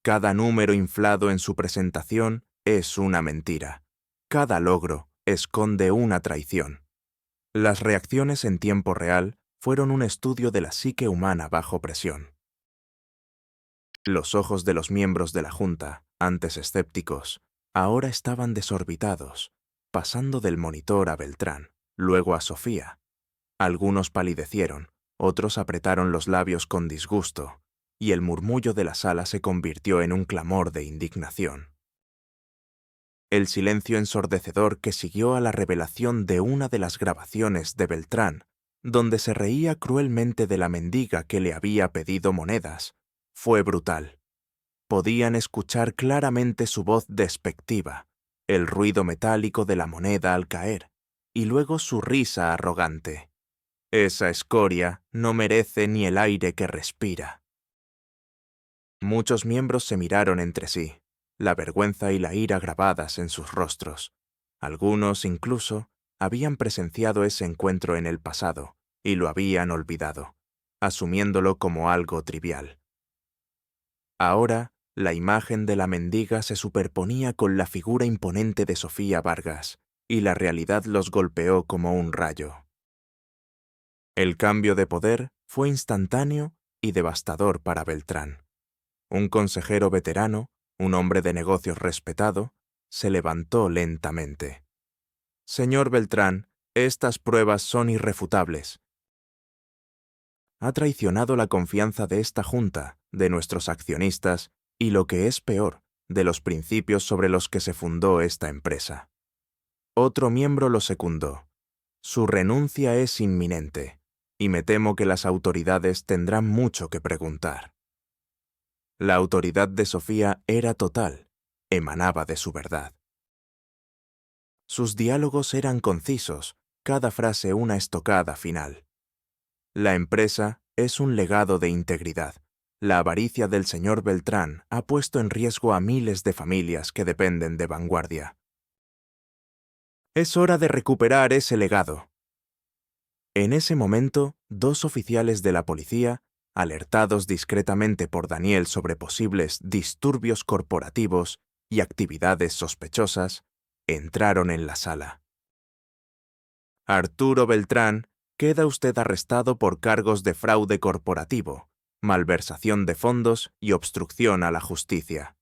Cada número inflado en su presentación es una mentira. Cada logro esconde una traición. Las reacciones en tiempo real fueron un estudio de la psique humana bajo presión. Los ojos de los miembros de la Junta, antes escépticos, ahora estaban desorbitados, pasando del monitor a Beltrán, luego a Sofía. Algunos palidecieron, otros apretaron los labios con disgusto, y el murmullo de la sala se convirtió en un clamor de indignación. El silencio ensordecedor que siguió a la revelación de una de las grabaciones de Beltrán, donde se reía cruelmente de la mendiga que le había pedido monedas, fue brutal. Podían escuchar claramente su voz despectiva, el ruido metálico de la moneda al caer, y luego su risa arrogante. «Esa escoria no merece ni el aire que respira». Muchos miembros se miraron entre sí, la vergüenza y la ira grabadas en sus rostros. Algunos, incluso, habían presenciado ese encuentro en el pasado y lo habían olvidado, asumiéndolo como algo trivial. Ahora, la imagen de la mendiga se superponía con la figura imponente de Sofía Vargas, y la realidad los golpeó como un rayo. El cambio de poder fue instantáneo y devastador para Beltrán. Un consejero veterano, un hombre de negocios respetado, se levantó lentamente. «Señor Beltrán, estas pruebas son irrefutables. Ha traicionado la confianza de esta Junta, de nuestros accionistas y, lo que es peor, de los principios sobre los que se fundó esta empresa». Otro miembro lo secundó. «Su renuncia es inminente, y me temo que las autoridades tendrán mucho que preguntar». La autoridad de Sofía era total, emanaba de su verdad. Sus diálogos eran concisos, cada frase una estocada final. La empresa es un legado de integridad. La avaricia del señor Beltrán ha puesto en riesgo a miles de familias que dependen de Vanguardia. Es hora de recuperar ese legado. En ese momento, dos oficiales de la policía, alertados discretamente por Daniel sobre posibles disturbios corporativos y actividades sospechosas, entraron en la sala. Arturo Beltrán, queda usted arrestado por cargos de fraude corporativo, malversación de fondos y obstrucción a la justicia.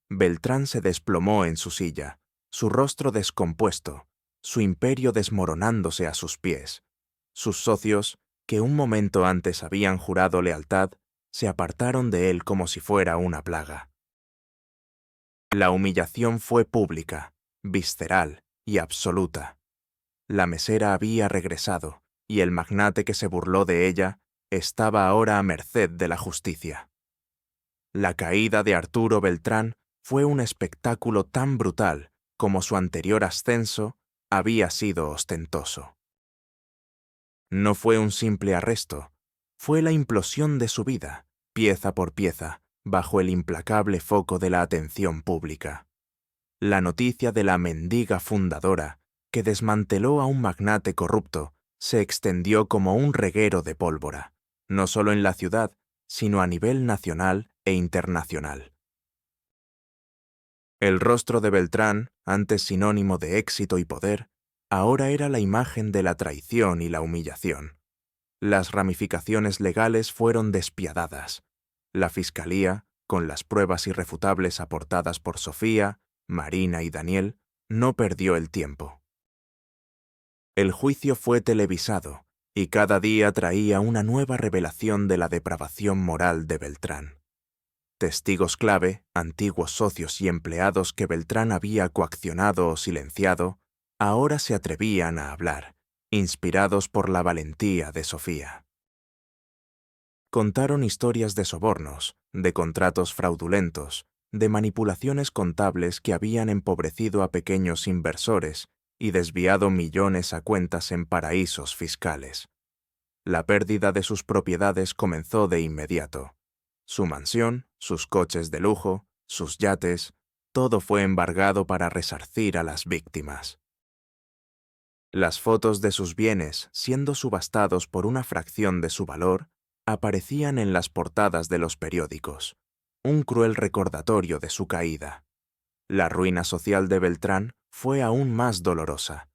Beltrán se desplomó en su silla, su rostro descompuesto, su imperio desmoronándose a sus pies. Sus socios, que un momento antes habían jurado lealtad, se apartaron de él como si fuera una plaga. La humillación fue pública, visceral y absoluta. La mesera había regresado, y el magnate que se burló de ella estaba ahora a merced de la justicia. La caída de Arturo Beltrán fue un espectáculo tan brutal como su anterior ascenso había sido ostentoso. No fue un simple arresto, fue la implosión de su vida, pieza por pieza, bajo el implacable foco de la atención pública. La noticia de la mendiga fundadora, que desmanteló a un magnate corrupto, se extendió como un reguero de pólvora, no solo en la ciudad, sino a nivel nacional e internacional. El rostro de Beltrán, antes sinónimo de éxito y poder, ahora era la imagen de la traición y la humillación. Las ramificaciones legales fueron despiadadas. La Fiscalía, con las pruebas irrefutables aportadas por Sofía, Marina y Daniel, no perdió el tiempo. El juicio fue televisado, y cada día traía una nueva revelación de la depravación moral de Beltrán. Testigos clave, antiguos socios y empleados que Beltrán había coaccionado o silenciado, ahora se atrevían a hablar, inspirados por la valentía de Sofía. Contaron historias de sobornos, de contratos fraudulentos, de manipulaciones contables que habían empobrecido a pequeños inversores y desviado millones a cuentas en paraísos fiscales. La pérdida de sus propiedades comenzó de inmediato. Su mansión, sus coches de lujo, sus yates, todo fue embargado para resarcir a las víctimas. Las fotos de sus bienes, siendo subastados por una fracción de su valor, aparecían en las portadas de los periódicos, un cruel recordatorio de su caída. La ruina social de Beltrán fue aún más dolorosa.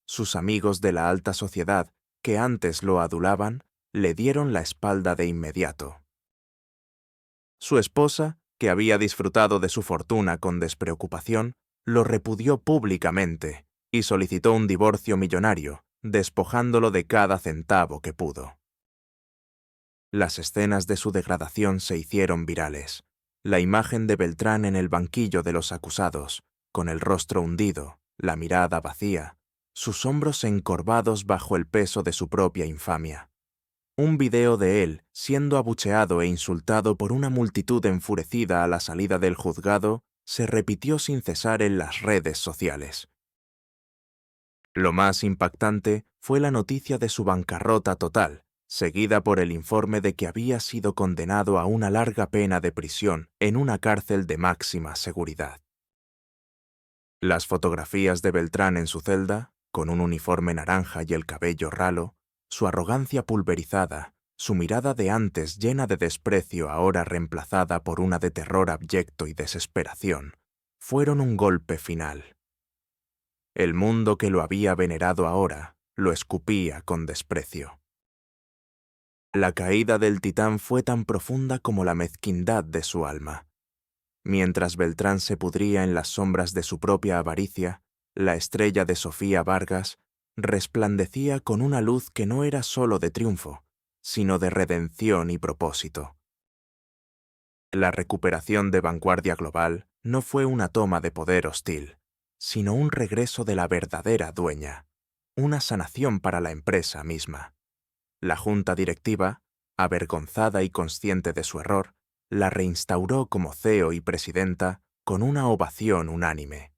Sus amigos de la alta sociedad, que antes lo adulaban, le dieron la espalda de inmediato. Su esposa, que había disfrutado de su fortuna con despreocupación, lo repudió públicamente y solicitó un divorcio millonario, despojándolo de cada centavo que pudo. Las escenas de su degradación se hicieron virales. La imagen de Beltrán en el banquillo de los acusados, con el rostro hundido, la mirada vacía, sus hombros encorvados bajo el peso de su propia infamia. Un video de él siendo abucheado e insultado por una multitud enfurecida a la salida del juzgado se repitió sin cesar en las redes sociales. Lo más impactante fue la noticia de su bancarrota total, seguida por el informe de que había sido condenado a una larga pena de prisión en una cárcel de máxima seguridad. Las fotografías de Beltrán en su celda, con un uniforme naranja y el cabello ralo, su arrogancia pulverizada, su mirada de antes llena de desprecio ahora reemplazada por una de terror abyecto y desesperación, fueron un golpe final. El mundo que lo había venerado ahora lo escupía con desprecio. La caída del titán fue tan profunda como la mezquindad de su alma. Mientras Beltrán se pudría en las sombras de su propia avaricia, la estrella de Sofía Vargas resplandecía con una luz que no era sólo de triunfo, sino de redención y propósito. La recuperación de Vanguardia Global no fue una toma de poder hostil, sino un regreso de la verdadera dueña, una sanación para la empresa misma. La junta directiva, avergonzada y consciente de su error, la reinstauró como CEO y presidenta con una ovación unánime.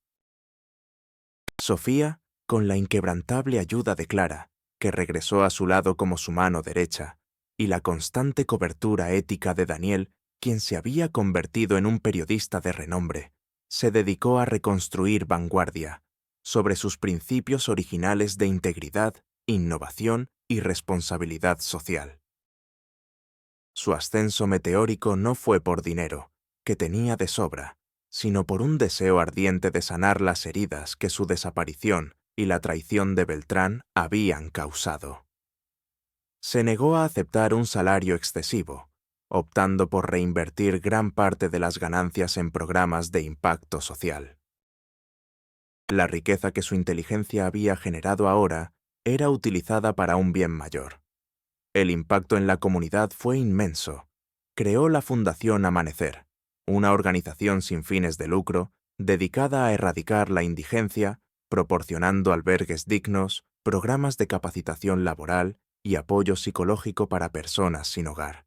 Sofía, con la inquebrantable ayuda de Clara, que regresó a su lado como su mano derecha, y la constante cobertura ética de Daniel, quien se había convertido en un periodista de renombre, se dedicó a reconstruir Vanguardia, sobre sus principios originales de integridad, innovación y responsabilidad social. Su ascenso meteórico no fue por dinero, que tenía de sobra, sino por un deseo ardiente de sanar las heridas que su desaparición y la traición de Beltrán habían causado. Se negó a aceptar un salario excesivo, optando por reinvertir gran parte de las ganancias en programas de impacto social. La riqueza que su inteligencia había generado ahora era utilizada para un bien mayor. El impacto en la comunidad fue inmenso. Creó la Fundación Amanecer, una organización sin fines de lucro dedicada a erradicar la indigencia, proporcionando albergues dignos, programas de capacitación laboral y apoyo psicológico para personas sin hogar.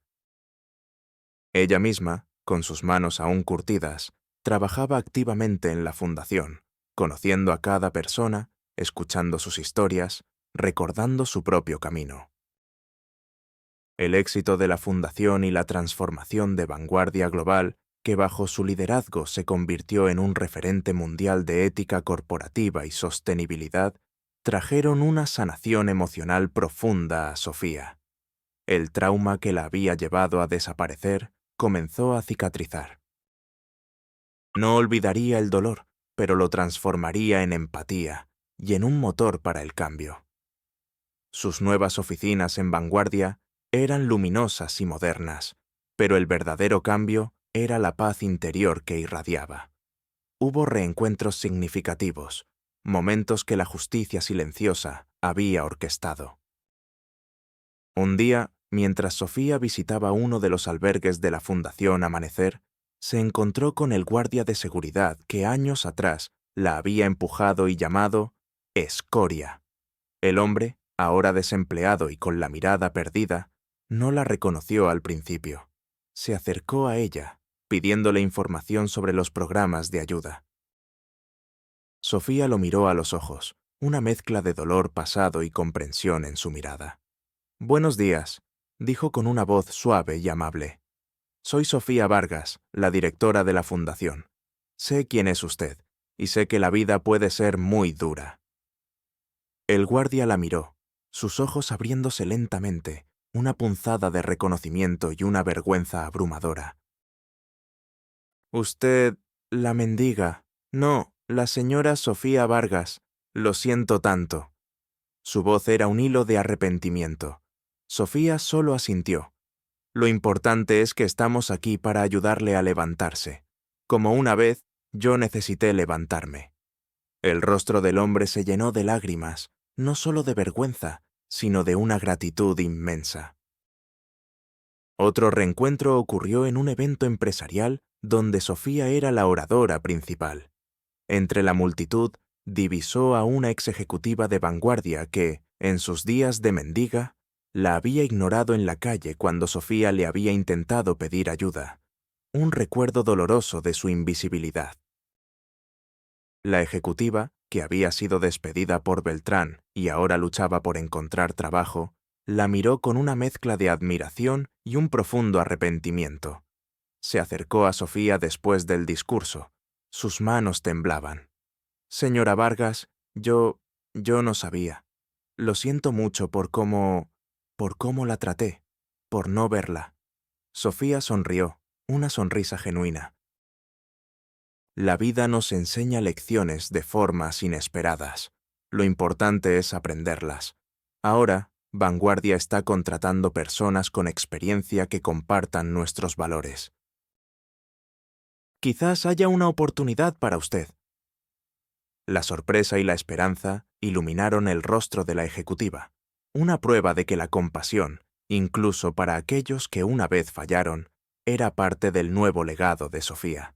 Ella misma, con sus manos aún curtidas, trabajaba activamente en la fundación, conociendo a cada persona, escuchando sus historias, recordando su propio camino. El éxito de la fundación y la transformación de vanguardia global, que bajo su liderazgo se convirtió en un referente mundial de ética corporativa y sostenibilidad, trajeron una sanación emocional profunda a Sofía. El trauma que la había llevado a desaparecer comenzó a cicatrizar. No olvidaría el dolor, pero lo transformaría en empatía y en un motor para el cambio. Sus nuevas oficinas en vanguardia eran luminosas y modernas, pero el verdadero cambio era la paz interior que irradiaba. Hubo reencuentros significativos, momentos que la justicia silenciosa había orquestado. Un día, mientras Sofía visitaba uno de los albergues de la Fundación Amanecer, se encontró con el guardia de seguridad que años atrás la había empujado y llamado escoria. El hombre, ahora desempleado y con la mirada perdida, no la reconoció al principio. Se acercó a ella, pidiéndole información sobre los programas de ayuda. Sofía lo miró a los ojos, una mezcla de dolor pasado y comprensión en su mirada. «Buenos días», dijo con una voz suave y amable. «Soy Sofía Vargas, la directora de la Fundación. Sé quién es usted, y sé que la vida puede ser muy dura». El guardia la miró, sus ojos abriéndose lentamente, una punzada de reconocimiento y una vergüenza abrumadora. «Usted, la mendiga. No, la señora Sofía Vargas. Lo siento tanto». Su voz era un hilo de arrepentimiento. Sofía solo asintió. «Lo importante es que estamos aquí para ayudarle a levantarse. Como una vez, yo necesité levantarme». El rostro del hombre se llenó de lágrimas, no solo de vergüenza, sino de una gratitud inmensa. Otro reencuentro ocurrió en un evento empresarial donde Sofía era la oradora principal. Entre la multitud, divisó a una ex ejecutiva de vanguardia que, en sus días de mendiga, la había ignorado en la calle cuando Sofía le había intentado pedir ayuda. Un recuerdo doloroso de su invisibilidad. La ejecutiva, que había sido despedida por Beltrán y ahora luchaba por encontrar trabajo, la miró con una mezcla de admiración y un profundo arrepentimiento. Se acercó a Sofía después del discurso. Sus manos temblaban. «Señora Vargas, yo no sabía. Lo siento mucho por cómo la traté, por no verla». Sofía sonrió, una sonrisa genuina. La vida nos enseña lecciones de formas inesperadas. Lo importante es aprenderlas. Ahora, Vanguardia está contratando personas con experiencia que compartan nuestros valores. Quizás haya una oportunidad para usted. La sorpresa y la esperanza iluminaron el rostro de la ejecutiva, una prueba de que la compasión, incluso para aquellos que una vez fallaron, era parte del nuevo legado de Sofía.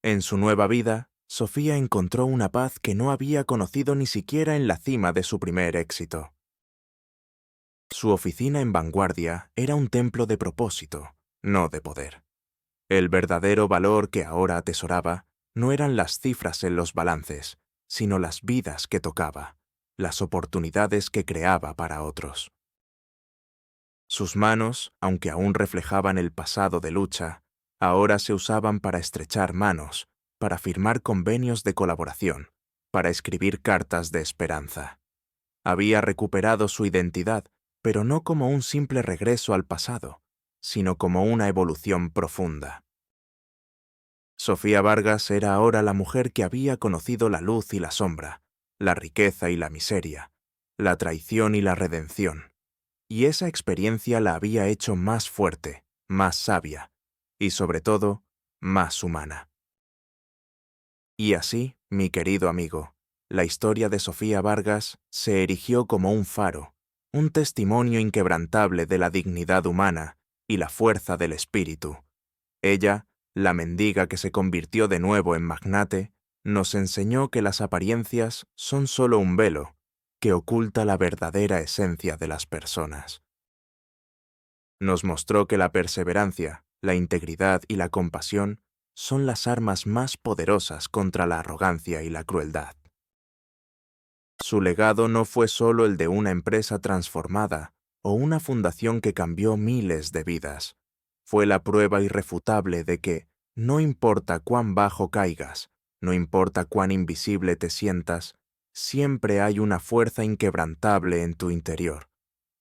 En su nueva vida, Sofía encontró una paz que no había conocido ni siquiera en la cima de su primer éxito. Su oficina en Vanguardia era un templo de propósito, no de poder. El verdadero valor que ahora atesoraba no eran las cifras en los balances, sino las vidas que tocaba, las oportunidades que creaba para otros. Sus manos, aunque aún reflejaban el pasado de lucha, ahora se usaban para estrechar manos, para firmar convenios de colaboración, para escribir cartas de esperanza. Había recuperado su identidad, pero no como un simple regreso al pasado, sino como una evolución profunda. Sofía Vargas era ahora la mujer que había conocido la luz y la sombra, la riqueza y la miseria, la traición y la redención. Y esa experiencia la había hecho más fuerte, más sabia y, sobre todo, más humana. Y así, mi querido amigo, la historia de Sofía Vargas se erigió como un faro, un testimonio inquebrantable de la dignidad humana y la fuerza del espíritu. Ella, la mendiga que se convirtió de nuevo en magnate, nos enseñó que las apariencias son solo un velo que oculta la verdadera esencia de las personas. Nos mostró que la perseverancia, la integridad y la compasión son las armas más poderosas contra la arrogancia y la crueldad. Su legado no fue solo el de una empresa transformada o una fundación que cambió miles de vidas. Fue la prueba irrefutable de que, no importa cuán bajo caigas, no importa cuán invisible te sientas, siempre hay una fuerza inquebrantable en tu interior.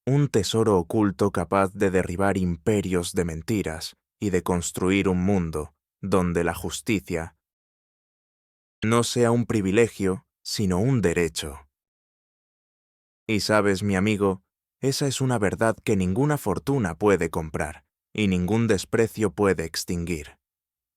Un tesoro oculto capaz de derribar imperios de mentiras y de construir un mundo donde la justicia no sea un privilegio, sino un derecho. Y sabes, mi amigo, esa es una verdad que ninguna fortuna puede comprar y ningún desprecio puede extinguir.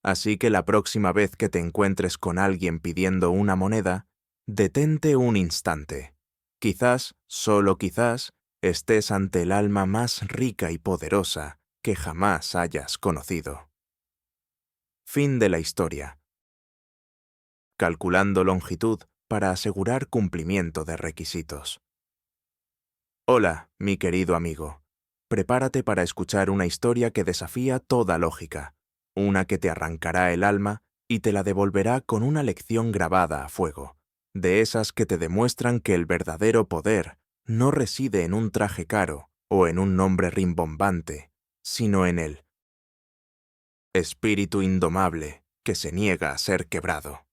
Así que la próxima vez que te encuentres con alguien pidiendo una moneda, detente un instante. Quizás, solo quizás, estés ante el alma más rica y poderosa que jamás hayas conocido. Fin de la historia. Calculando longitud para asegurar cumplimiento de requisitos. Hola, mi querido amigo. Prepárate para escuchar una historia que desafía toda lógica, una que te arrancará el alma y te la devolverá con una lección grabada a fuego, de esas que te demuestran que el verdadero poder no reside en un traje caro o en un nombre rimbombante, sino en el espíritu indomable que se niega a ser quebrado.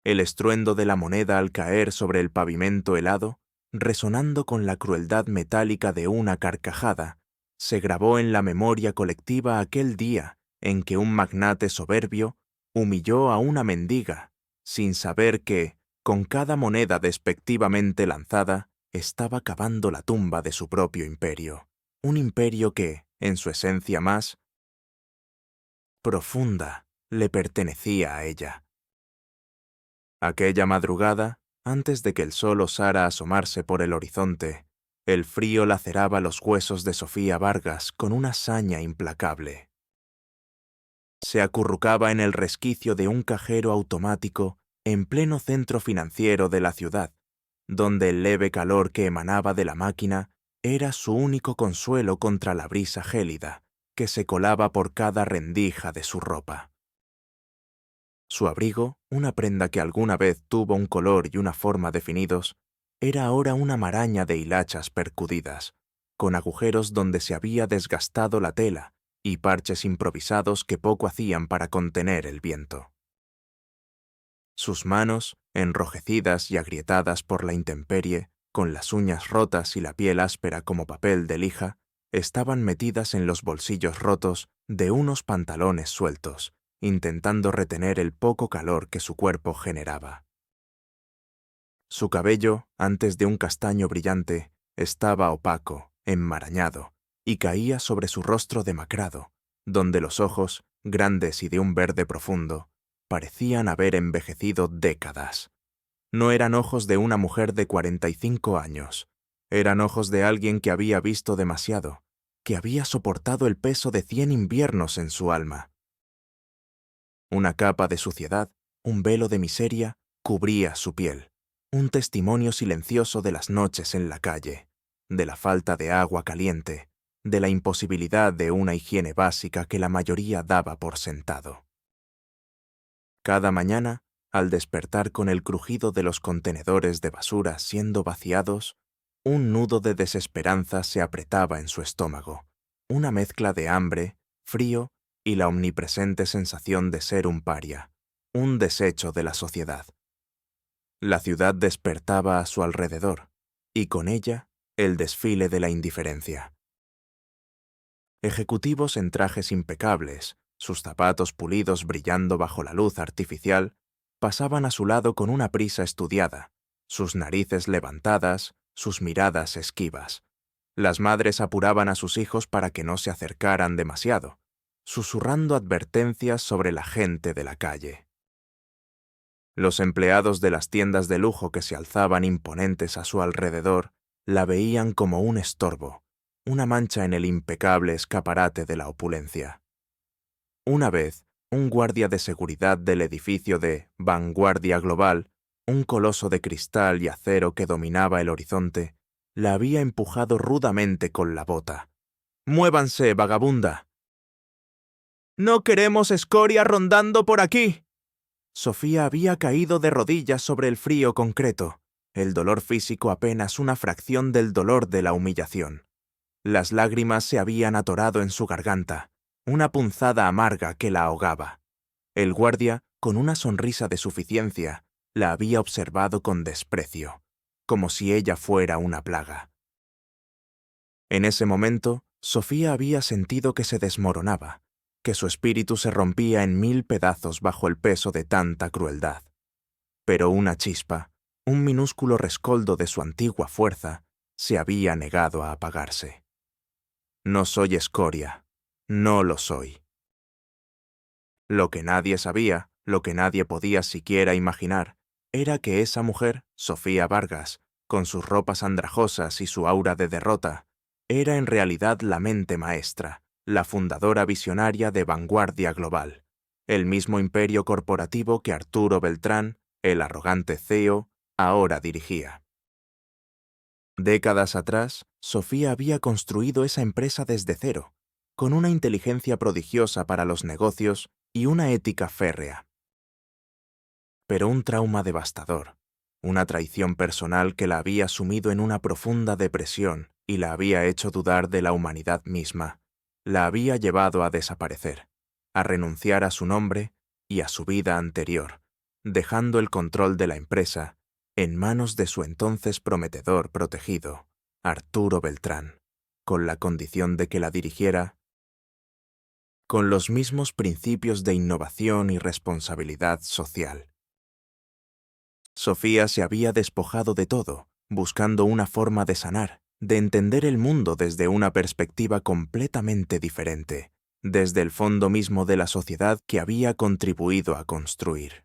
El estruendo de la moneda al caer sobre el pavimento helado, resonando con la crueldad metálica de una carcajada, se grabó en la memoria colectiva aquel día en que un magnate soberbio humilló a una mendiga, sin saber que, con cada moneda despectivamente lanzada, estaba cavando la tumba de su propio imperio. Un imperio que, en su esencia más profunda, le pertenecía a ella. Aquella madrugada, antes de que el sol osara asomarse por el horizonte, el frío laceraba los huesos de Sofía Vargas con una saña implacable. Se acurrucaba en el resquicio de un cajero automático en pleno centro financiero de la ciudad, donde el leve calor que emanaba de la máquina era su único consuelo contra la brisa gélida que se colaba por cada rendija de su ropa. Su abrigo, una prenda que alguna vez tuvo un color y una forma definidos, era ahora una maraña de hilachas percudidas, con agujeros donde se había desgastado la tela y parches improvisados que poco hacían para contener el viento. Sus manos, enrojecidas y agrietadas por la intemperie, con las uñas rotas y la piel áspera como papel de lija, estaban metidas en los bolsillos rotos de unos pantalones sueltos, intentando retener el poco calor que su cuerpo generaba. Su cabello, antes de un castaño brillante, estaba opaco, enmarañado, y caía sobre su rostro demacrado, donde los ojos, grandes y de un verde profundo, parecían haber envejecido décadas. No eran ojos de una mujer de 45 años, eran ojos de alguien que había visto demasiado, que había soportado el peso de 100 inviernos en su alma. Una capa de suciedad, un velo de miseria, cubría su piel, un testimonio silencioso de las noches en la calle, de la falta de agua caliente, de la imposibilidad de una higiene básica que la mayoría daba por sentado. Cada mañana, al despertar con el crujido de los contenedores de basura siendo vaciados, un nudo de desesperanza se apretaba en su estómago, una mezcla de hambre, frío y la omnipresente sensación de ser un paria, un desecho de la sociedad. La ciudad despertaba a su alrededor, y con ella el desfile de la indiferencia. Ejecutivos en trajes impecables, sus zapatos pulidos brillando bajo la luz artificial, pasaban a su lado con una prisa estudiada, sus narices levantadas, sus miradas esquivas. Las madres apuraban a sus hijos para que no se acercaran demasiado, susurrando advertencias sobre la gente de la calle. Los empleados de las tiendas de lujo que se alzaban imponentes a su alrededor la veían como un estorbo, una mancha en el impecable escaparate de la opulencia. Una vez, un guardia de seguridad del edificio de Vanguardia Global, un coloso de cristal y acero que dominaba el horizonte, la había empujado rudamente con la bota. «¡Muévanse, vagabunda!». «¡No queremos escoria rondando por aquí!». Sofía había caído de rodillas sobre el frío concreto, el dolor físico apenas una fracción del dolor de la humillación. Las lágrimas se habían atorado en su garganta, una punzada amarga que la ahogaba. El guardia, con una sonrisa de suficiencia, la había observado con desprecio, como si ella fuera una plaga. En ese momento, Sofía había sentido que se desmoronaba, que su espíritu se rompía en 1000 pedazos bajo el peso de tanta crueldad. Pero una chispa, un minúsculo rescoldo de su antigua fuerza, se había negado a apagarse. No soy escoria, no lo soy. Lo que nadie sabía, lo que nadie podía siquiera imaginar, era que esa mujer, Sofía Vargas, con sus ropas andrajosas y su aura de derrota, era en realidad la mente maestra, la fundadora visionaria de Vanguardia Global, el mismo imperio corporativo que Arturo Beltrán, el arrogante CEO, ahora dirigía. Décadas atrás, Sofía había construido esa empresa desde cero, con una inteligencia prodigiosa para los negocios y una ética férrea. Pero un trauma devastador, una traición personal que la había sumido en una profunda depresión y la había hecho dudar de la humanidad misma, la había llevado a desaparecer, a renunciar a su nombre y a su vida anterior, dejando el control de la empresa en manos de su entonces prometedor protegido, Arturo Beltrán, con la condición de que la dirigiera con los mismos principios de innovación y responsabilidad social. Sofía se había despojado de todo, buscando una forma de sanar, de entender el mundo desde una perspectiva completamente diferente, desde el fondo mismo de la sociedad que había contribuido a construir.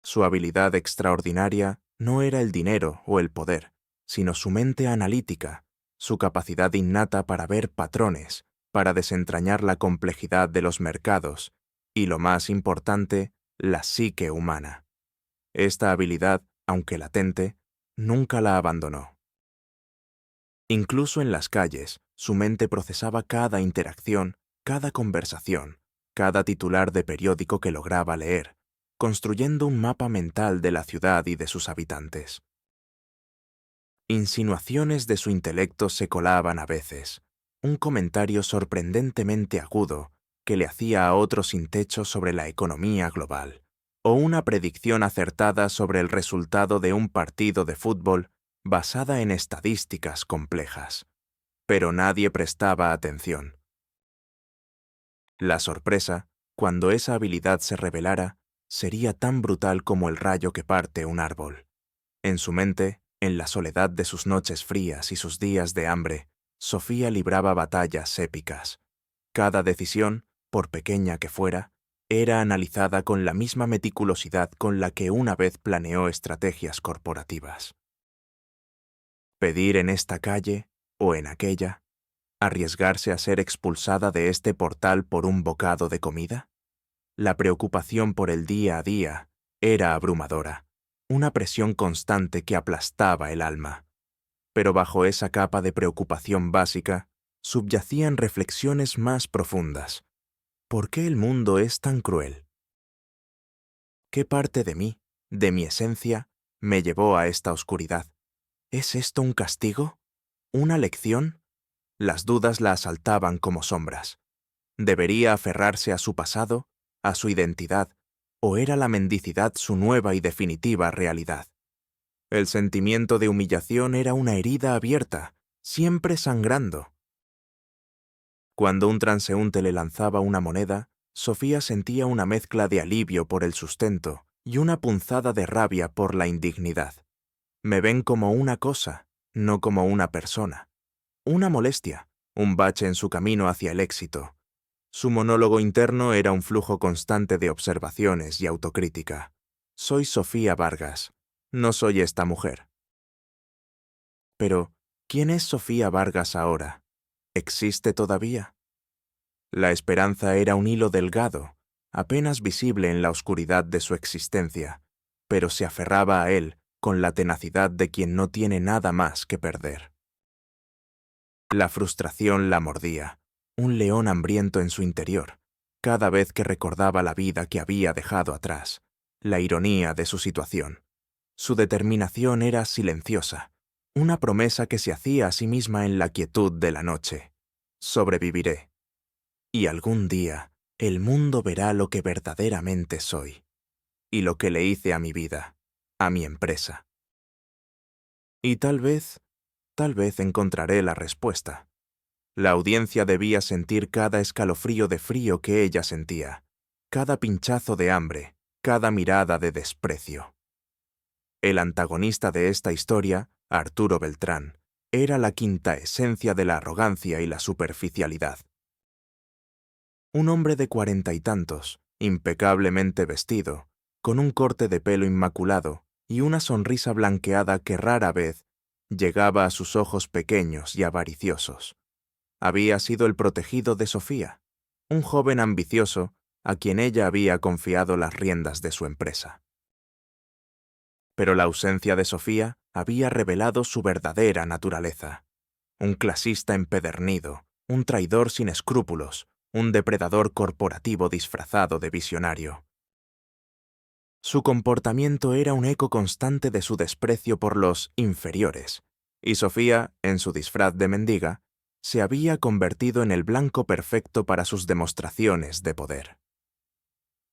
Su habilidad extraordinaria no era el dinero o el poder, sino su mente analítica, su capacidad innata para ver patrones, para desentrañar la complejidad de los mercados y, lo más importante, la psique humana. Esta habilidad, aunque latente, nunca la abandonó. Incluso en las calles, su mente procesaba cada interacción, cada conversación, cada titular de periódico que lograba leer, construyendo un mapa mental de la ciudad y de sus habitantes. Insinuaciones de su intelecto se colaban a veces, un comentario sorprendentemente agudo que le hacía a otro sin techo sobre la economía global, o una predicción acertada sobre el resultado de un partido de fútbol basada en estadísticas complejas. Pero nadie prestaba atención. La sorpresa, cuando esa habilidad se revelara, sería tan brutal como el rayo que parte un árbol. En su mente, en la soledad de sus noches frías y sus días de hambre, Sofía libraba batallas épicas. Cada decisión, por pequeña que fuera, era analizada con la misma meticulosidad con la que una vez planeó estrategias corporativas. Pedir en esta calle o en aquella, arriesgarse a ser expulsada de este portal por un bocado de comida. La preocupación por el día a día era abrumadora, una presión constante que aplastaba el alma. Pero bajo esa capa de preocupación básica subyacían reflexiones más profundas. ¿Por qué el mundo es tan cruel? ¿Qué parte de mí, de mi esencia, me llevó a esta oscuridad? ¿Es esto un castigo? ¿Una lección? Las dudas la asaltaban como sombras. ¿Debería aferrarse a su pasado, a su identidad, ¿O era la mendicidad su nueva y definitiva realidad? El sentimiento de humillación era una herida abierta, siempre sangrando. Cuando un transeúnte le lanzaba una moneda, Sofía sentía una mezcla de alivio por el sustento y una punzada de rabia por la indignidad. Me ven como una cosa, no como una persona. Una molestia, un bache en su camino hacia el éxito. Su monólogo interno era un flujo constante de observaciones y autocrítica. Soy Sofía Vargas, no soy esta mujer. Pero, ¿quién es Sofía Vargas ahora? ¿Existe todavía? La esperanza era un hilo delgado, apenas visible en la oscuridad de su existencia, pero se aferraba a él con la tenacidad de quien no tiene nada más que perder. La frustración la mordía, un león hambriento en su interior, cada vez que recordaba la vida que había dejado atrás, la ironía de su situación. Su determinación era silenciosa, una promesa que se hacía a sí misma en la quietud de la noche. Sobreviviré. Y algún día, el mundo verá lo que verdaderamente soy, y lo que le hice a mi vida, a mi empresa. Y tal vez encontraré la respuesta. La audiencia debía sentir cada escalofrío de frío que ella sentía, cada pinchazo de hambre, cada mirada de desprecio. El antagonista de esta historia, Arturo Beltrán, era la quinta esencia de la arrogancia y la superficialidad. Un hombre de 40 y tantos, impecablemente vestido, con un corte de pelo inmaculado y una sonrisa blanqueada que rara vez llegaba a sus ojos pequeños y avariciosos. Había sido el protegido de Sofía, un joven ambicioso a quien ella había confiado las riendas de su empresa. Pero la ausencia de Sofía había revelado su verdadera naturaleza. Un clasista empedernido, un traidor sin escrúpulos, un depredador corporativo disfrazado de visionario. Su comportamiento era un eco constante de su desprecio por los inferiores, y Sofía, en su disfraz de mendiga, se había convertido en el blanco perfecto para sus demostraciones de poder.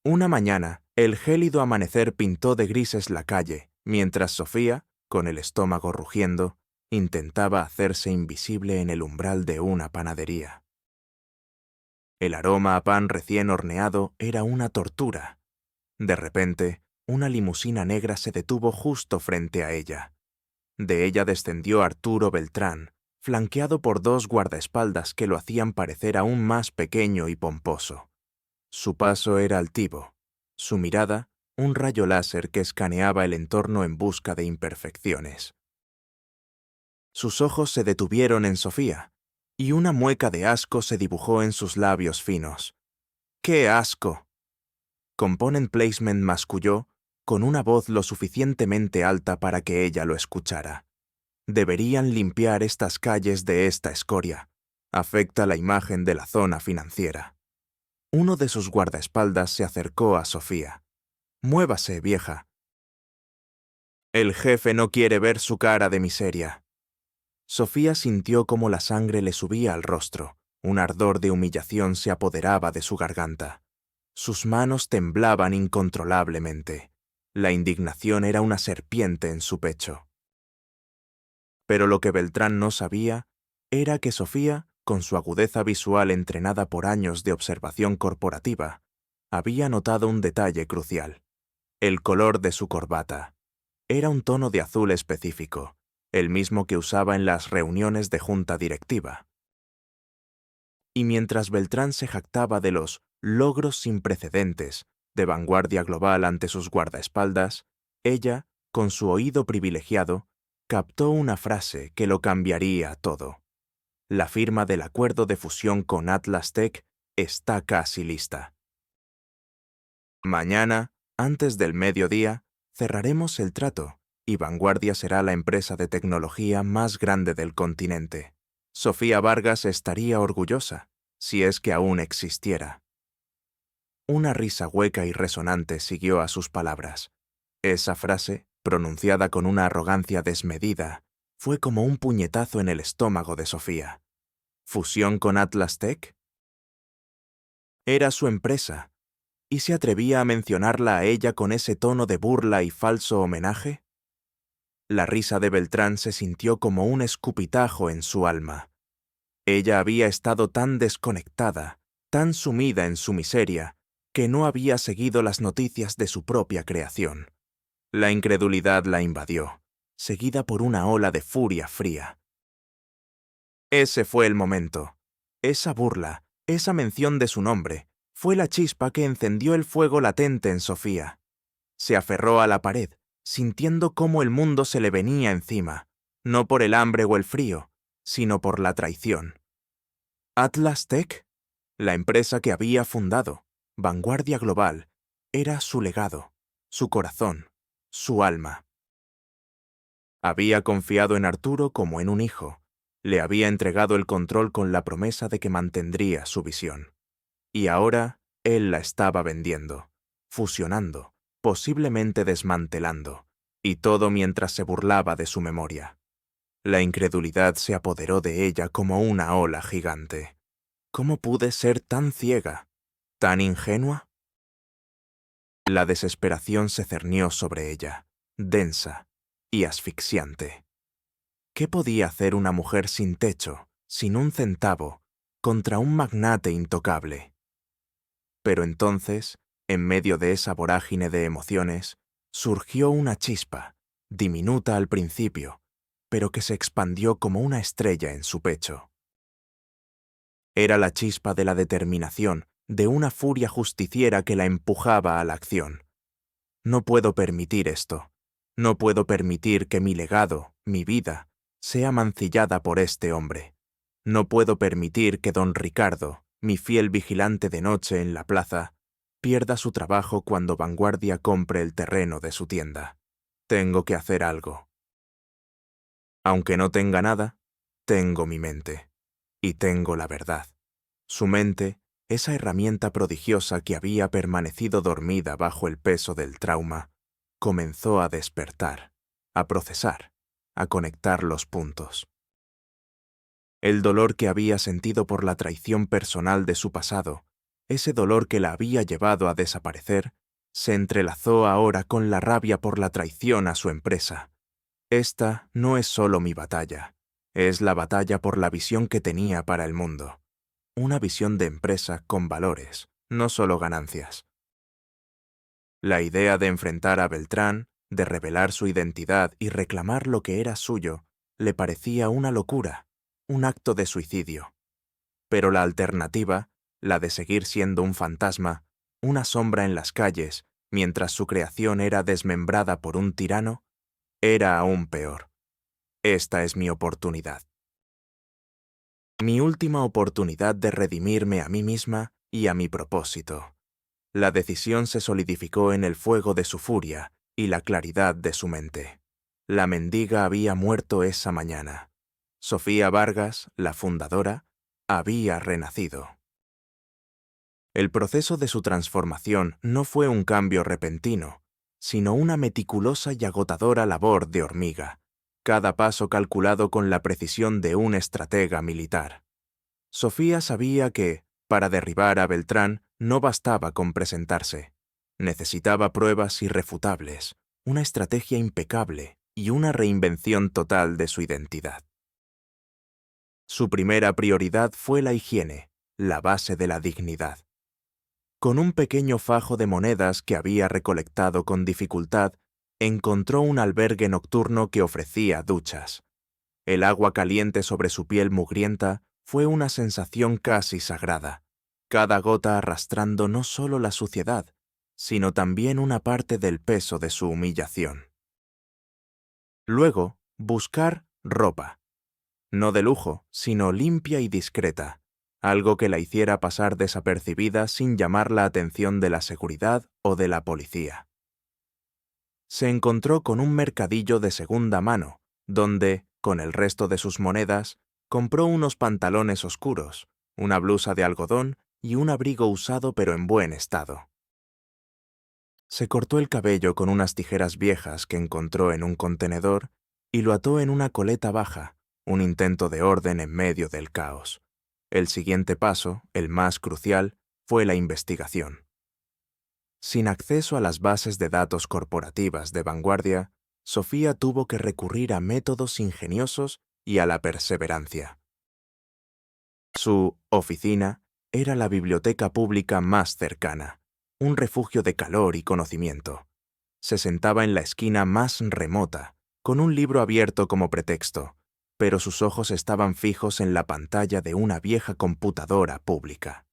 Una mañana, el gélido amanecer pintó de grises la calle, mientras Sofía, con el estómago rugiendo, intentaba hacerse invisible en el umbral de una panadería. El aroma a pan recién horneado era una tortura. De repente, una limusina negra se detuvo justo frente a ella. De ella descendió Arturo Beltrán, flanqueado por dos guardaespaldas que lo hacían parecer aún más pequeño y pomposo. Su paso era altivo, su mirada, un rayo láser que escaneaba el entorno en busca de imperfecciones. Sus ojos se detuvieron en Sofía, y una mueca de asco se dibujó en sus labios finos. ¡Qué asco! Component Placement masculló, con una voz lo suficientemente alta para que ella lo escuchara. Deberían limpiar estas calles de esta escoria. Afecta la imagen de la zona financiera. Uno de sus guardaespaldas se acercó a Sofía. «Muévase, vieja». «El jefe no quiere ver su cara de miseria». Sofía sintió cómo la sangre le subía al rostro. Un ardor de humillación se apoderaba de su garganta. Sus manos temblaban incontrolablemente. La indignación era una serpiente en su pecho. Pero lo que Beltrán no sabía era que Sofía, con su agudeza visual entrenada por años de observación corporativa, había notado un detalle crucial. El color de su corbata. Era un tono de azul específico, el mismo que usaba en las reuniones de junta directiva. Y mientras Beltrán se jactaba de los logros sin precedentes de vanguardia global ante sus guardaespaldas, ella, con su oído privilegiado, captó una frase que lo cambiaría todo. La firma del acuerdo de fusión con Atlas Tech está casi lista. Mañana, antes del mediodía, cerraremos el trato y Vanguardia será la empresa de tecnología más grande del continente. Sofía Vargas estaría orgullosa, si es que aún existiera. Una risa hueca y resonante siguió a sus palabras. Esa frase, pronunciada con una arrogancia desmedida, fue como un puñetazo en el estómago de Sofía. ¿Fusión con Atlas Tech? Era su empresa, ¿Y se atrevía a mencionarla a ella con ese tono de burla y falso homenaje? La risa de Beltrán se sintió como un escupitajo en su alma. Ella había estado tan desconectada, tan sumida en su miseria, que no había seguido las noticias de su propia creación. La incredulidad la invadió, seguida por una ola de furia fría. Ese fue el momento. Esa burla, esa mención de su nombre, fue la chispa que encendió el fuego latente en Sofía. Se aferró a la pared, sintiendo cómo el mundo se le venía encima, no por el hambre o el frío, sino por la traición. Atlas Tech, la empresa que había fundado, vanguardia global, era su legado, su corazón, su alma. Había confiado en Arturo como en un hijo, le había entregado el control con la promesa de que mantendría su visión. Y ahora él la estaba vendiendo, fusionando, posiblemente desmantelando, y todo mientras se burlaba de su memoria. La incredulidad se apoderó de ella como una ola gigante. ¿Cómo pude ser tan ciega, tan ingenua? La desesperación se cernió sobre ella, densa y asfixiante. ¿Qué podía hacer una mujer sin techo, sin un centavo, contra un magnate intocable? Pero entonces, en medio de esa vorágine de emociones, surgió una chispa, diminuta al principio, pero que se expandió como una estrella en su pecho. Era la chispa de la determinación, de una furia justiciera que la empujaba a la acción. No puedo permitir esto. No puedo permitir que mi legado, mi vida, sea mancillada por este hombre. No puedo permitir que don Ricardo, mi fiel vigilante de noche en la plaza, pierda su trabajo cuando Vanguardia compre el terreno de su tienda. Tengo que hacer algo. Aunque no tenga nada, tengo mi mente. Y tengo la verdad. Su mente, esa herramienta prodigiosa que había permanecido dormida bajo el peso del trauma, comenzó a despertar, a procesar, a conectar los puntos. El dolor que había sentido por la traición personal de su pasado, ese dolor que la había llevado a desaparecer, se entrelazó ahora con la rabia por la traición a su empresa. Esta no es solo mi batalla, es la batalla por la visión que tenía para el mundo. Una visión de empresa con valores, no solo ganancias. La idea de enfrentar a Beltrán, de revelar su identidad y reclamar lo que era suyo, le parecía una locura, un acto de suicidio. Pero la alternativa, la de seguir siendo un fantasma, una sombra en las calles, mientras su creación era desmembrada por un tirano, era aún peor. Esta es mi oportunidad. Mi última oportunidad de redimirme a mí misma y a mi propósito. La decisión se solidificó en el fuego de su furia y la claridad de su mente. La mendiga había muerto esa mañana. Sofía Vargas, la fundadora, había renacido. El proceso de su transformación no fue un cambio repentino, sino una meticulosa y agotadora labor de hormiga, cada paso calculado con la precisión de un estratega militar. Sofía sabía que, para derribar a Beltrán, no bastaba con presentarse. Necesitaba pruebas irrefutables, una estrategia impecable y una reinvención total de su identidad. Su primera prioridad fue la higiene, la base de la dignidad. Con un pequeño fajo de monedas que había recolectado con dificultad, encontró un albergue nocturno que ofrecía duchas. El agua caliente sobre su piel mugrienta fue una sensación casi sagrada, cada gota arrastrando no solo la suciedad, sino también una parte del peso de su humillación. Luego, buscar ropa. No de lujo, sino limpia y discreta, algo que la hiciera pasar desapercibida sin llamar la atención de la seguridad o de la policía. Se encontró con un mercadillo de segunda mano, donde, con el resto de sus monedas, compró unos pantalones oscuros, una blusa de algodón y un abrigo usado pero en buen estado. Se cortó el cabello con unas tijeras viejas que encontró en un contenedor y lo ató en una coleta baja, un intento de orden en medio del caos. El siguiente paso, el más crucial, fue la investigación. Sin acceso a las bases de datos corporativas de vanguardia, Sofía tuvo que recurrir a métodos ingeniosos y a la perseverancia. Su oficina era la biblioteca pública más cercana, un refugio de calor y conocimiento. Se sentaba en la esquina más remota, con un libro abierto como pretexto, pero sus ojos estaban fijos en la pantalla de una vieja computadora pública.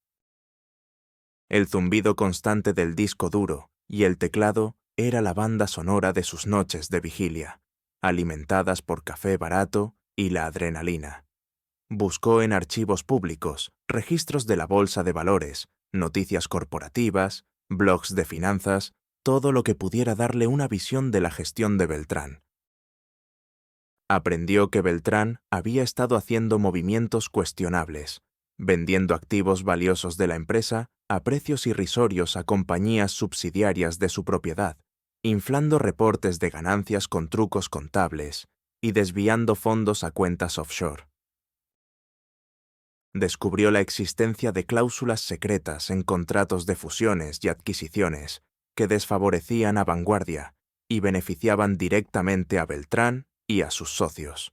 El zumbido constante del disco duro y el teclado era la banda sonora de sus noches de vigilia, alimentadas por café barato y la adrenalina. Buscó en archivos públicos, registros de la bolsa de valores, noticias corporativas, blogs de finanzas, todo lo que pudiera darle una visión de la gestión de Beltrán. Aprendió que Beltrán había estado haciendo movimientos cuestionables, vendiendo activos valiosos de la empresa a precios irrisorios a compañías subsidiarias de su propiedad, inflando reportes de ganancias con trucos contables y desviando fondos a cuentas offshore. Descubrió la existencia de cláusulas secretas en contratos de fusiones y adquisiciones que desfavorecían a Vanguardia y beneficiaban directamente a Beltrán y a sus socios.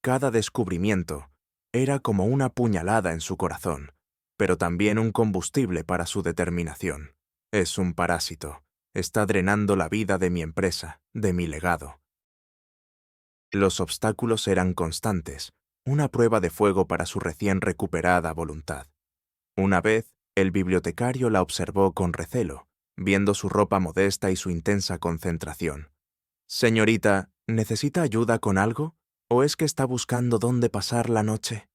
Cada descubrimiento era como una puñalada en su corazón, pero también un combustible para su determinación. Es un parásito. Está drenando la vida de mi empresa, de mi legado. Los obstáculos eran constantes, una prueba de fuego para su recién recuperada voluntad. Una vez, el bibliotecario la observó con recelo, viendo su ropa modesta y su intensa concentración. «Señorita, ¿necesita ayuda con algo? ¿O es que está buscando dónde pasar la noche?»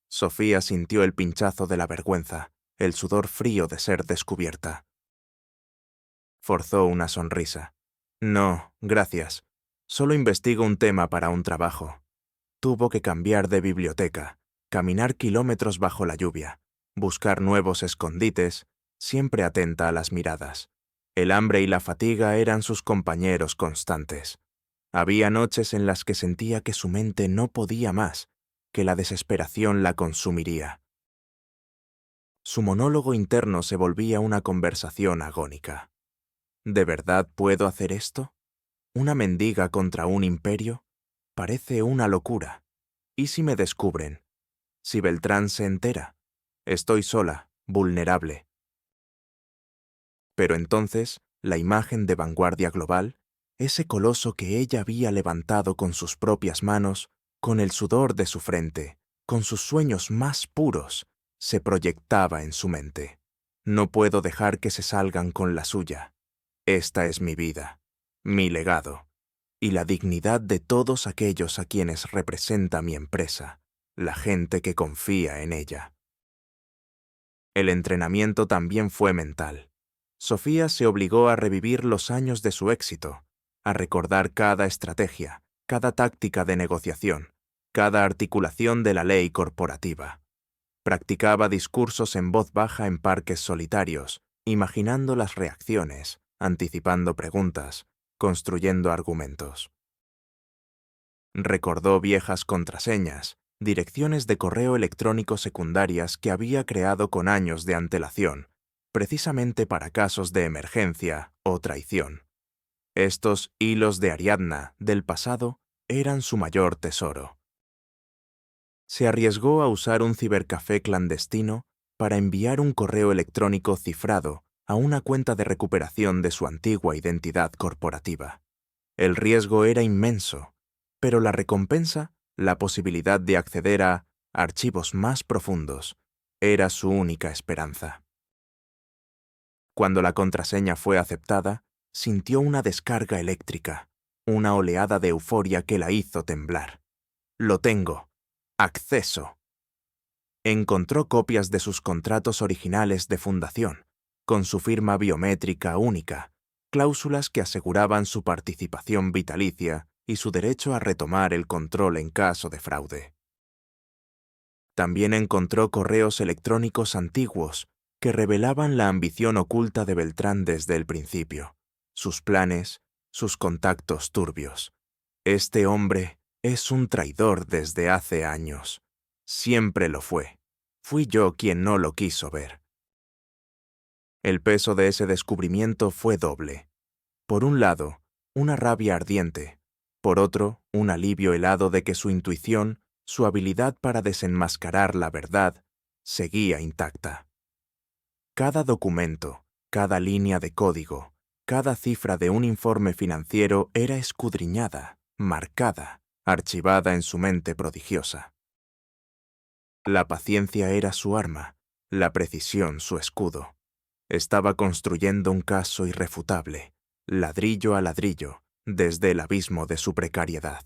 Sofía sintió el pinchazo de la vergüenza, el sudor frío de ser descubierta. Forzó una sonrisa. «No, gracias. Solo investigo un tema para un trabajo». Tuvo que cambiar de biblioteca, caminar kilómetros bajo la lluvia, buscar nuevos escondites, siempre atenta a las miradas. El hambre y la fatiga eran sus compañeros constantes. Había noches en las que sentía que su mente no podía más, que la desesperación la consumiría. Su monólogo interno se volvía una conversación agónica. ¿De verdad puedo hacer esto? ¿Una mendiga contra un imperio? Parece una locura. ¿Y si me descubren? ¿Si Beltrán se entera? Estoy sola, vulnerable. Pero entonces, la imagen de Vanguardia Global, ese coloso que ella había levantado con sus propias manos, con el sudor de su frente, con sus sueños más puros, se proyectaba en su mente. No puedo dejar que se salgan con la suya. Esta es mi vida, mi legado, y la dignidad de todos aquellos a quienes representa mi empresa, la gente que confía en ella. El entrenamiento también fue mental. Sofía se obligó a revivir los años de su éxito, a recordar cada estrategia, cada táctica de negociación, cada articulación de la ley corporativa. Practicaba discursos en voz baja en parques solitarios, imaginando las reacciones, anticipando preguntas, construyendo argumentos. Recordó viejas contraseñas, direcciones de correo electrónico secundarias que había creado con años de antelación, precisamente para casos de emergencia o traición. Estos hilos de Ariadna del pasado eran su mayor tesoro. Se arriesgó a usar un cibercafé clandestino para enviar un correo electrónico cifrado a una cuenta de recuperación de su antigua identidad corporativa. El riesgo era inmenso, pero la recompensa, la posibilidad de acceder a archivos más profundos, era su única esperanza. Cuando la contraseña fue aceptada, sintió una descarga eléctrica, una oleada de euforia que la hizo temblar. «Lo tengo. Acceso». Encontró copias de sus contratos originales de fundación, con su firma biométrica única, cláusulas que aseguraban su participación vitalicia y su derecho a retomar el control en caso de fraude. También encontró correos electrónicos antiguos que revelaban la ambición oculta de Beltrán desde el principio, sus planes, sus contactos turbios. Este hombre es un traidor desde hace años. Siempre lo fue. Fui yo quien no lo quiso ver. El peso de ese descubrimiento fue doble. Por un lado, una rabia ardiente. Por otro, un alivio helado de que su intuición, su habilidad para desenmascarar la verdad, seguía intacta. Cada documento, cada línea de código, cada cifra de un informe financiero era escudriñada, marcada, archivada en su mente prodigiosa. La paciencia era su arma, la precisión su escudo. Estaba construyendo un caso irrefutable, ladrillo a ladrillo, desde el abismo de su precariedad.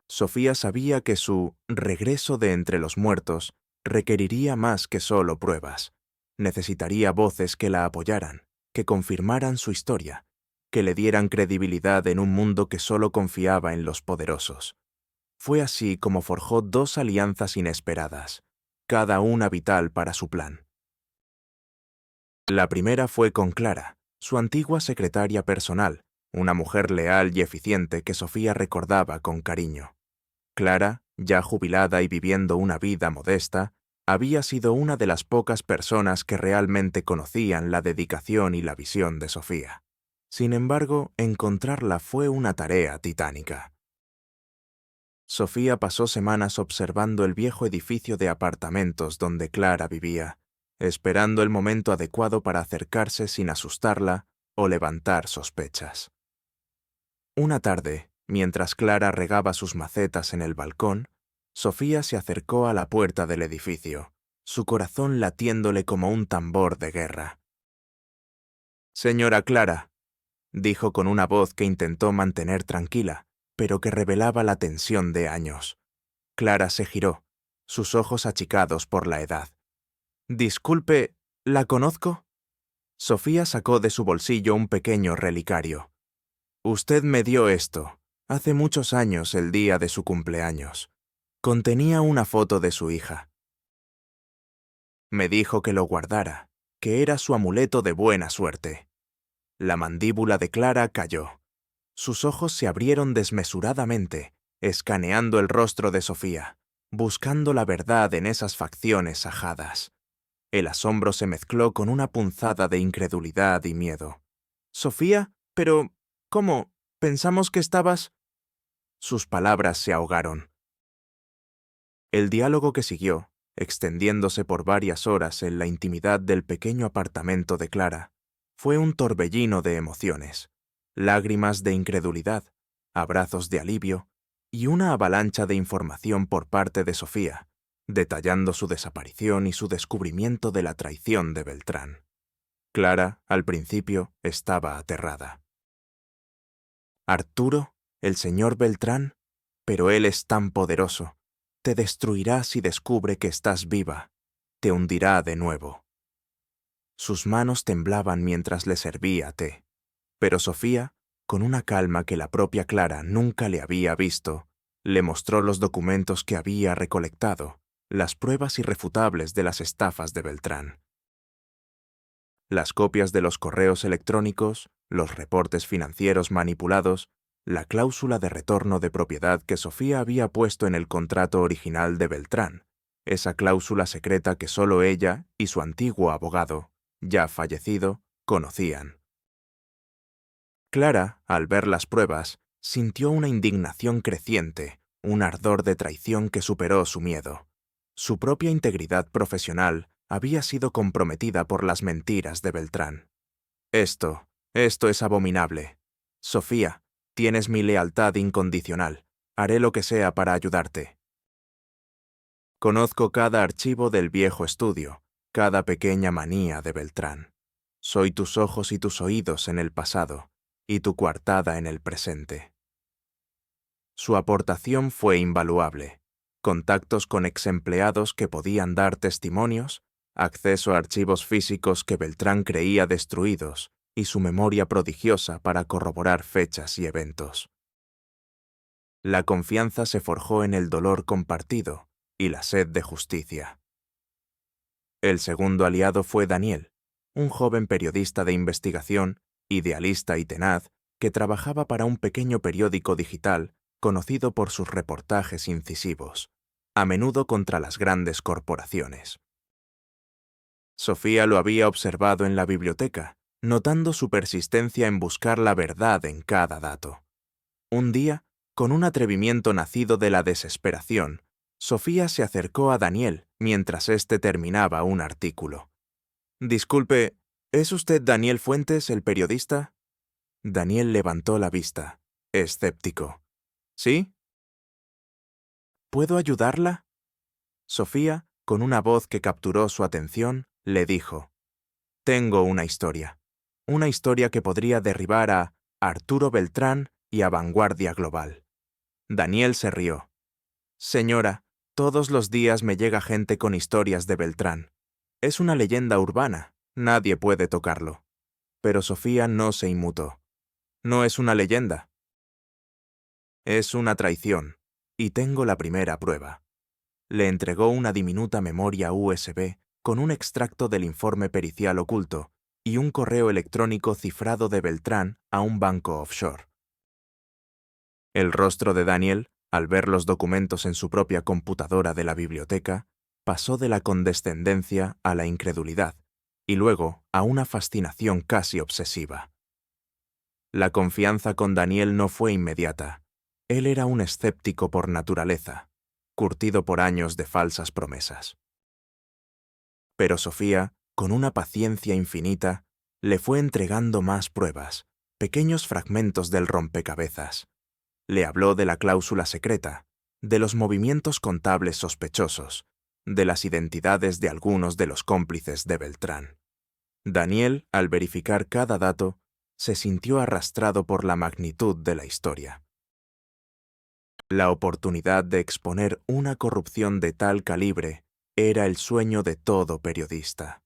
Sofía sabía que su regreso de entre los muertos requeriría más que solo pruebas. Necesitaría voces que la apoyaran, que confirmaran su historia, que le dieran credibilidad en un mundo que solo confiaba en los poderosos. Fue así como forjó dos alianzas inesperadas, cada una vital para su plan. La primera fue con Clara, su antigua secretaria personal, una mujer leal y eficiente que Sofía recordaba con cariño. Clara, ya jubilada y viviendo una vida modesta, había sido una de las pocas personas que realmente conocían la dedicación y la visión de Sofía. Sin embargo, encontrarla fue una tarea titánica. Sofía pasó semanas observando el viejo edificio de apartamentos donde Clara vivía, esperando el momento adecuado para acercarse sin asustarla o levantar sospechas. Una tarde, mientras Clara regaba sus macetas en el balcón, Sofía se acercó a la puerta del edificio, su corazón latiéndole como un tambor de guerra. «Señora Clara», dijo con una voz que intentó mantener tranquila, pero que revelaba la tensión de años. Clara se giró, sus ojos achicados por la edad. «Disculpe, ¿la conozco?» Sofía sacó de su bolsillo un pequeño relicario. «Usted me dio esto, hace muchos años, el día de su cumpleaños. Contenía una foto de su hija. Me dijo que lo guardara, que era su amuleto de buena suerte». La mandíbula de Clara cayó. Sus ojos se abrieron desmesuradamente, escaneando el rostro de Sofía, buscando la verdad en esas facciones ajadas. El asombro se mezcló con una punzada de incredulidad y miedo. «Sofía, pero ¿cómo? Pensamos que estabas...» Sus palabras se ahogaron. El diálogo que siguió, extendiéndose por varias horas en la intimidad del pequeño apartamento de Clara, fue un torbellino de emociones, lágrimas de incredulidad, abrazos de alivio y una avalancha de información por parte de Sofía, detallando su desaparición y su descubrimiento de la traición de Beltrán. Clara, al principio, estaba aterrada. «¿Arturo? ¿El señor Beltrán? Pero él es tan poderoso. Te destruirá si descubre que estás viva. Te hundirá de nuevo». Sus manos temblaban mientras le servía té, pero Sofía, con una calma que la propia Clara nunca le había visto, le mostró los documentos que había recolectado, las pruebas irrefutables de las estafas de Beltrán. Las copias de los correos electrónicos, los reportes financieros manipulados, la cláusula de retorno de propiedad que Sofía había puesto en el contrato original de Beltrán, esa cláusula secreta que solo ella y su antiguo abogado, ya fallecido, conocían. Clara, al ver las pruebas, sintió una indignación creciente, un ardor de traición que superó su miedo. Su propia integridad profesional había sido comprometida por las mentiras de Beltrán. Esto es abominable. Sofía, tienes mi lealtad incondicional. Haré lo que sea para ayudarte. Conozco cada archivo del viejo estudio, cada pequeña manía de Beltrán. Soy tus ojos y tus oídos en el pasado, y tu coartada en el presente. Su aportación fue invaluable. Contactos con exempleados que podían dar testimonios, acceso a archivos físicos que Beltrán creía destruidos y su memoria prodigiosa para corroborar fechas y eventos. La confianza se forjó en el dolor compartido y la sed de justicia. El segundo aliado fue Daniel, un joven periodista de investigación, idealista y tenaz, que trabajaba para un pequeño periódico digital conocido por sus reportajes incisivos, a menudo contra las grandes corporaciones. Sofía lo había observado en la biblioteca, notando su persistencia en buscar la verdad en cada dato. Un día, con un atrevimiento nacido de la desesperación, Sofía se acercó a Daniel mientras éste terminaba un artículo. «Disculpe, ¿es usted Daniel Fuentes, el periodista?» Daniel levantó la vista, escéptico. «¿Sí? ¿Puedo ayudarla?» Sofía, con una voz que capturó su atención, le dijo: «Tengo una historia que podría derribar a Arturo Beltrán y a Vanguardia Global». Daniel se rió. «Señora, todos los días me llega gente con historias de Beltrán. Es una leyenda urbana, nadie puede tocarlo». Pero Sofía no se inmutó. «No es una leyenda. Es una traición, y tengo la primera prueba». Le entregó una diminuta memoria USB con un extracto del informe pericial oculto y un correo electrónico cifrado de Beltrán a un banco offshore. El rostro de Daniel, al ver los documentos en su propia computadora de la biblioteca, pasó de la condescendencia a la incredulidad y luego a una fascinación casi obsesiva. La confianza con Daniel no fue inmediata. Él era un escéptico por naturaleza, curtido por años de falsas promesas. Pero Sofía, con una paciencia infinita, le fue entregando más pruebas, pequeños fragmentos del rompecabezas. Le habló de la cláusula secreta, de los movimientos contables sospechosos, de las identidades de algunos de los cómplices de Beltrán. Daniel, al verificar cada dato, se sintió arrastrado por la magnitud de la historia. La oportunidad de exponer una corrupción de tal calibre era el sueño de todo periodista.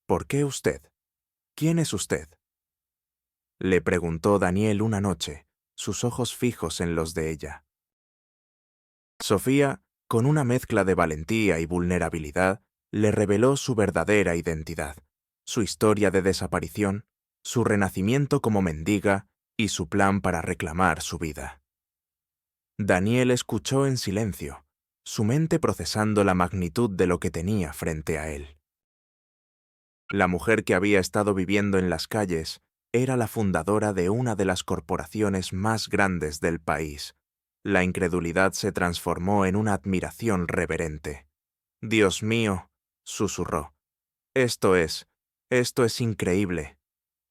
«¿Por qué usted? ¿Quién es usted?», le preguntó Daniel una noche, sus ojos fijos en los de ella. Sofía, con una mezcla de valentía y vulnerabilidad, le reveló su verdadera identidad, su historia de desaparición, su renacimiento como mendiga y su plan para reclamar su vida. Daniel escuchó en silencio, su mente procesando la magnitud de lo que tenía frente a él. La mujer que había estado viviendo en las calles era la fundadora de una de las corporaciones más grandes del país. La incredulidad se transformó en una admiración reverente. «Dios mío», susurró. Esto es increíble.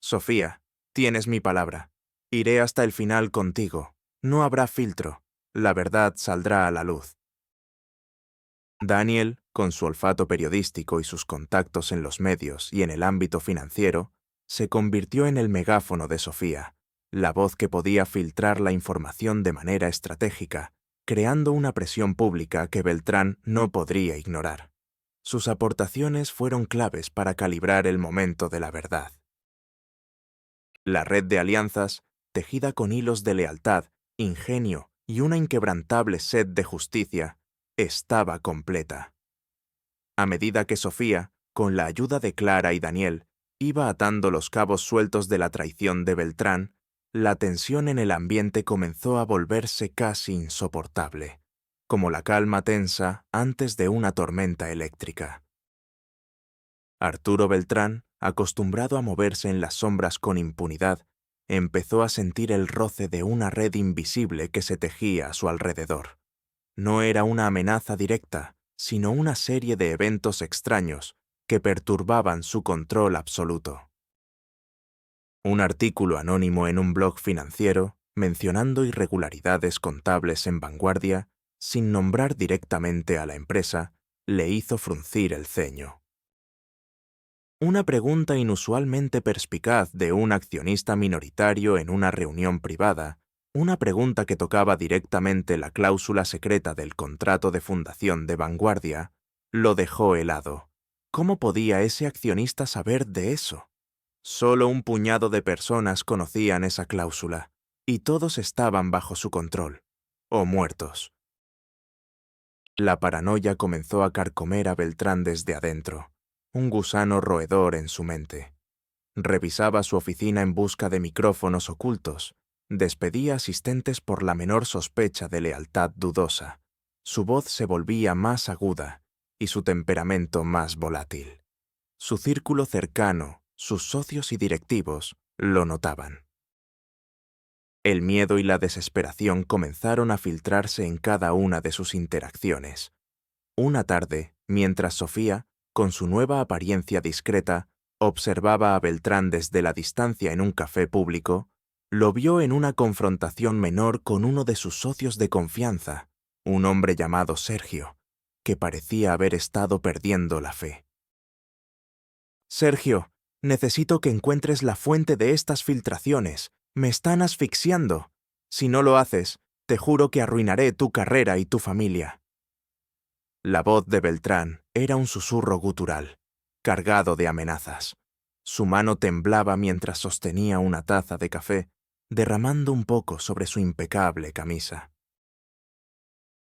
Sofía, tienes mi palabra. Iré hasta el final contigo. No habrá filtro. La verdad saldrá a la luz». Daniel, con su olfato periodístico y sus contactos en los medios y en el ámbito financiero, se convirtió en el megáfono de Sofía, la voz que podía filtrar la información de manera estratégica, creando una presión pública que Beltrán no podría ignorar. Sus aportaciones fueron claves para calibrar el momento de la verdad. La red de alianzas, tejida con hilos de lealtad, ingenio y una inquebrantable sed de justicia, estaba completa. A medida que Sofía, con la ayuda de Clara y Daniel, iba atando los cabos sueltos de la traición de Beltrán, la tensión en el ambiente comenzó a volverse casi insoportable, como la calma tensa antes de una tormenta eléctrica. Arturo Beltrán, acostumbrado a moverse en las sombras con impunidad, empezó a sentir el roce de una red invisible que se tejía a su alrededor. No era una amenaza directa, sino una serie de eventos extraños que perturbaban su control absoluto. Un artículo anónimo en un blog financiero, mencionando irregularidades contables en Vanguardia, sin nombrar directamente a la empresa, le hizo fruncir el ceño. Una pregunta inusualmente perspicaz de un accionista minoritario en una reunión privada, una pregunta que tocaba directamente la cláusula secreta del contrato de fundación de Vanguardia, lo dejó helado. ¿Cómo podía ese accionista saber de eso? Solo un puñado de personas conocían esa cláusula, y todos estaban bajo su control, o muertos. La paranoia comenzó a carcomer a Beltrán desde adentro, un gusano roedor en su mente. Revisaba su oficina en busca de micrófonos ocultos, despedía asistentes por la menor sospecha de lealtad dudosa. Su voz se volvía más aguda y su temperamento más volátil. Su círculo cercano, sus socios y directivos, lo notaban. El miedo y la desesperación comenzaron a filtrarse en cada una de sus interacciones. Una tarde, mientras Sofía, con su nueva apariencia discreta, observaba a Beltrán desde la distancia en un café público, lo vio en una confrontación menor con uno de sus socios de confianza, un hombre llamado Sergio, que parecía haber estado perdiendo la fe. «Sergio, necesito que encuentres la fuente de estas filtraciones. Me están asfixiando. Si no lo haces, te juro que arruinaré tu carrera y tu familia». La voz de Beltrán era un susurro gutural, cargado de amenazas. Su mano temblaba mientras sostenía una taza de café, derramando un poco sobre su impecable camisa.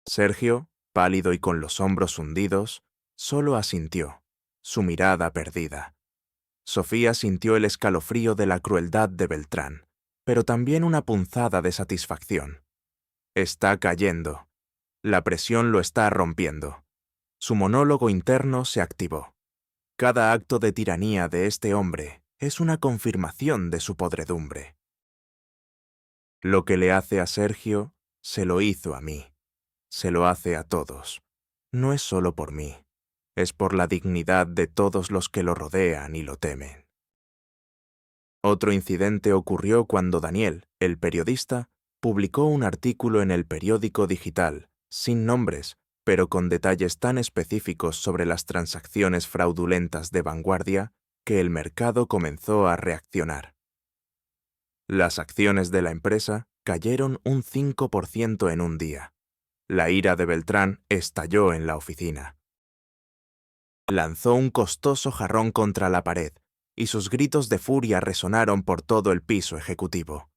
Sergio, pálido y con los hombros hundidos, solo asintió, su mirada perdida. Sofía sintió el escalofrío de la crueldad de Beltrán, pero también una punzada de satisfacción. Está cayendo. La presión lo está rompiendo. Su monólogo interno se activó. Cada acto de tiranía de este hombre es una confirmación de su podredumbre. Lo que le hace a Sergio, se lo hizo a mí. Se lo hace a todos. No es solo por mí. Es por la dignidad de todos los que lo rodean y lo temen. Otro incidente ocurrió cuando Daniel, el periodista, publicó un artículo en el periódico digital, sin nombres, pero con detalles tan específicos sobre las transacciones fraudulentas de Vanguardia que el mercado comenzó a reaccionar. Las acciones de la empresa cayeron un 5% en un día. La ira de Beltrán estalló en la oficina. Lanzó un costoso jarrón contra la pared y sus gritos de furia resonaron por todo el piso ejecutivo.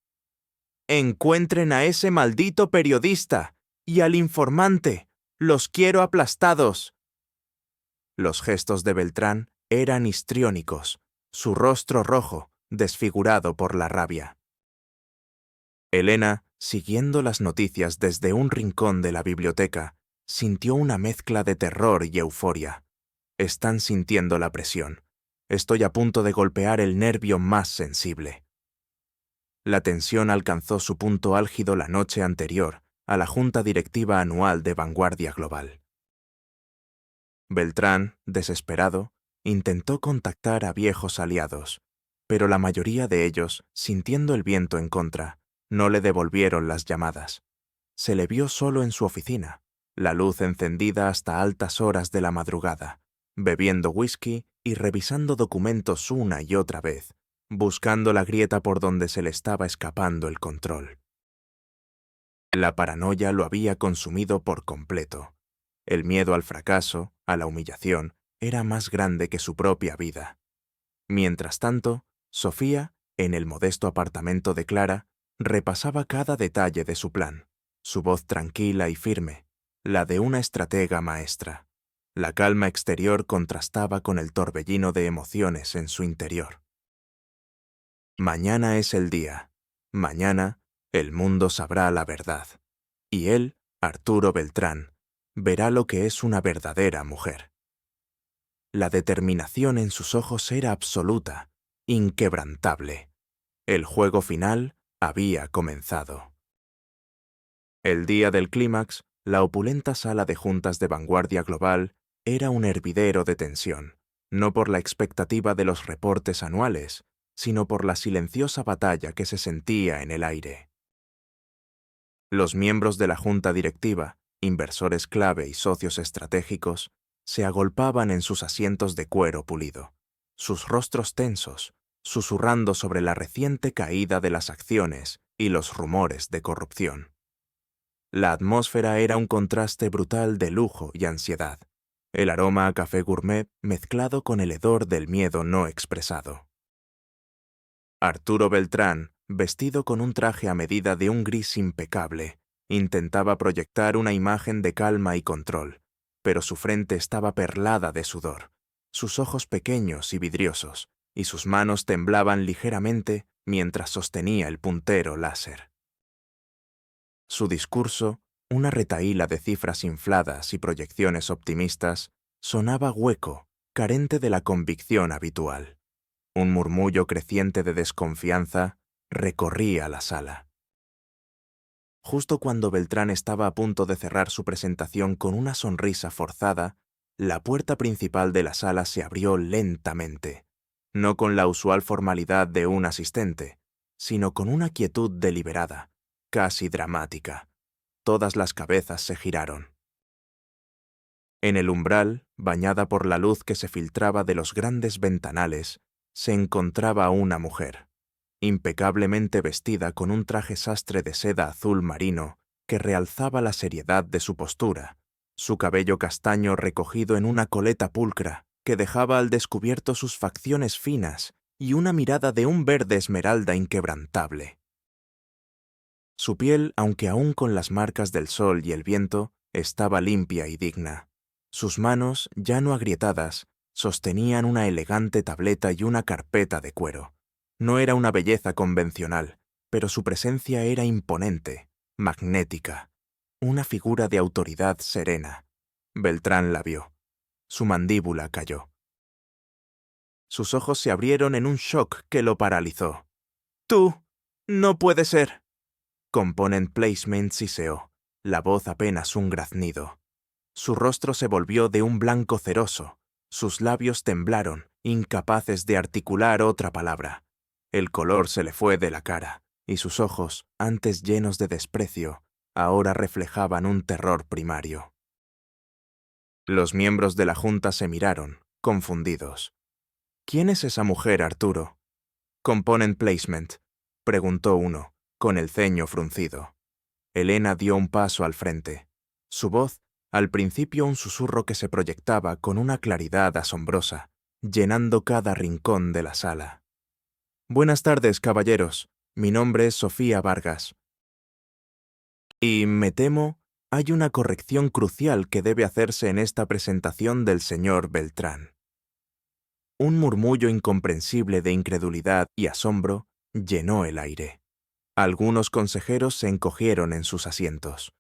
«¡Encuentren a ese maldito periodista y al informante! ¡Los quiero aplastados!». Los gestos de Beltrán eran histriónicos, su rostro rojo, desfigurado por la rabia. Elena, siguiendo las noticias desde un rincón de la biblioteca, sintió una mezcla de terror y euforia. Están sintiendo la presión. Estoy a punto de golpear el nervio más sensible. La tensión alcanzó su punto álgido la noche anterior a la junta directiva anual de Vanguardia Global. Beltrán, desesperado, intentó contactar a viejos aliados, pero la mayoría de ellos, sintiendo el viento en contra, no le devolvieron las llamadas. Se le vio solo en su oficina, la luz encendida hasta altas horas de la madrugada, bebiendo whisky y revisando documentos una y otra vez, buscando la grieta por donde se le estaba escapando el control. La paranoia lo había consumido por completo. El miedo al fracaso, a la humillación, era más grande que su propia vida. Mientras tanto, Sofía, en el modesto apartamento de Clara, repasaba cada detalle de su plan, su voz tranquila y firme, la de una estratega maestra. La calma exterior contrastaba con el torbellino de emociones en su interior. Mañana es el día. Mañana el mundo sabrá la verdad. Y él, Arturo Beltrán, verá lo que es una verdadera mujer. La determinación en sus ojos era absoluta, inquebrantable. El juego final había comenzado. El día del clímax, la opulenta sala de juntas de Vanguardia Global era un hervidero de tensión, no por la expectativa de los reportes anuales, sino por la silenciosa batalla que se sentía en el aire. Los miembros de la junta directiva, inversores clave y socios estratégicos, se agolpaban en sus asientos de cuero pulido, sus rostros tensos, susurrando sobre la reciente caída de las acciones y los rumores de corrupción. La atmósfera era un contraste brutal de lujo y ansiedad, el aroma a café gourmet mezclado con el hedor del miedo no expresado. Arturo Beltrán, vestido con un traje a medida de un gris impecable, intentaba proyectar una imagen de calma y control, pero su frente estaba perlada de sudor, sus ojos pequeños y vidriosos, y sus manos temblaban ligeramente mientras sostenía el puntero láser. Su discurso, una retahíla de cifras infladas y proyecciones optimistas, sonaba hueco, carente de la convicción habitual. Un murmullo creciente de desconfianza recorría la sala. Justo cuando Beltrán estaba a punto de cerrar su presentación con una sonrisa forzada, la puerta principal de la sala se abrió lentamente, no con la usual formalidad de un asistente, sino con una quietud deliberada, casi dramática. Todas las cabezas se giraron. En el umbral, bañada por la luz que se filtraba de los grandes ventanales, se encontraba una mujer, impecablemente vestida con un traje sastre de seda azul marino que realzaba la seriedad de su postura, su cabello castaño recogido en una coleta pulcra que dejaba al descubierto sus facciones finas y una mirada de un verde esmeralda inquebrantable. Su piel, aunque aún con las marcas del sol y el viento, estaba limpia y digna. Sus manos, ya no agrietadas, sostenían una elegante tableta y una carpeta de cuero. No era una belleza convencional, pero su presencia era imponente, magnética, una figura de autoridad serena. Beltrán la vio. Su mandíbula cayó. Sus ojos se abrieron en un shock que lo paralizó. «¡Tú! ¡No puede ser!». Component Placement siseó, la voz apenas un graznido. Su rostro se volvió de un blanco ceroso. Sus labios temblaron, incapaces de articular otra palabra. El color se le fue de la cara, y sus ojos, antes llenos de desprecio, ahora reflejaban un terror primario. Los miembros de la junta se miraron, confundidos. «¿Quién es esa mujer, Arturo?» «Component Placement», preguntó uno, con el ceño fruncido. Elena dio un paso al frente. Su voz, al principio un susurro que se proyectaba con una claridad asombrosa, llenando cada rincón de la sala. «Buenas tardes, caballeros. Mi nombre es Sofía Vargas. Y, me temo, hay una corrección crucial que debe hacerse en esta presentación del señor Beltrán». Un murmullo incomprensible de incredulidad y asombro llenó el aire. Algunos consejeros se encogieron en sus asientos.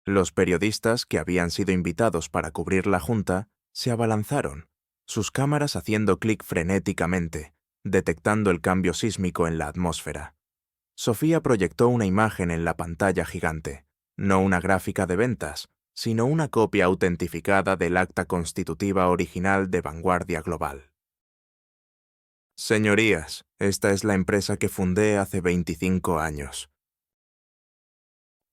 Los periodistas, que habían sido invitados para cubrir la junta, se abalanzaron, sus cámaras haciendo clic frenéticamente, detectando el cambio sísmico en la atmósfera. Sofía proyectó una imagen en la pantalla gigante, no una gráfica de ventas, sino una copia autentificada del acta constitutiva original de Vanguardia Global. «Señorías, esta es la empresa que fundé hace 25 años.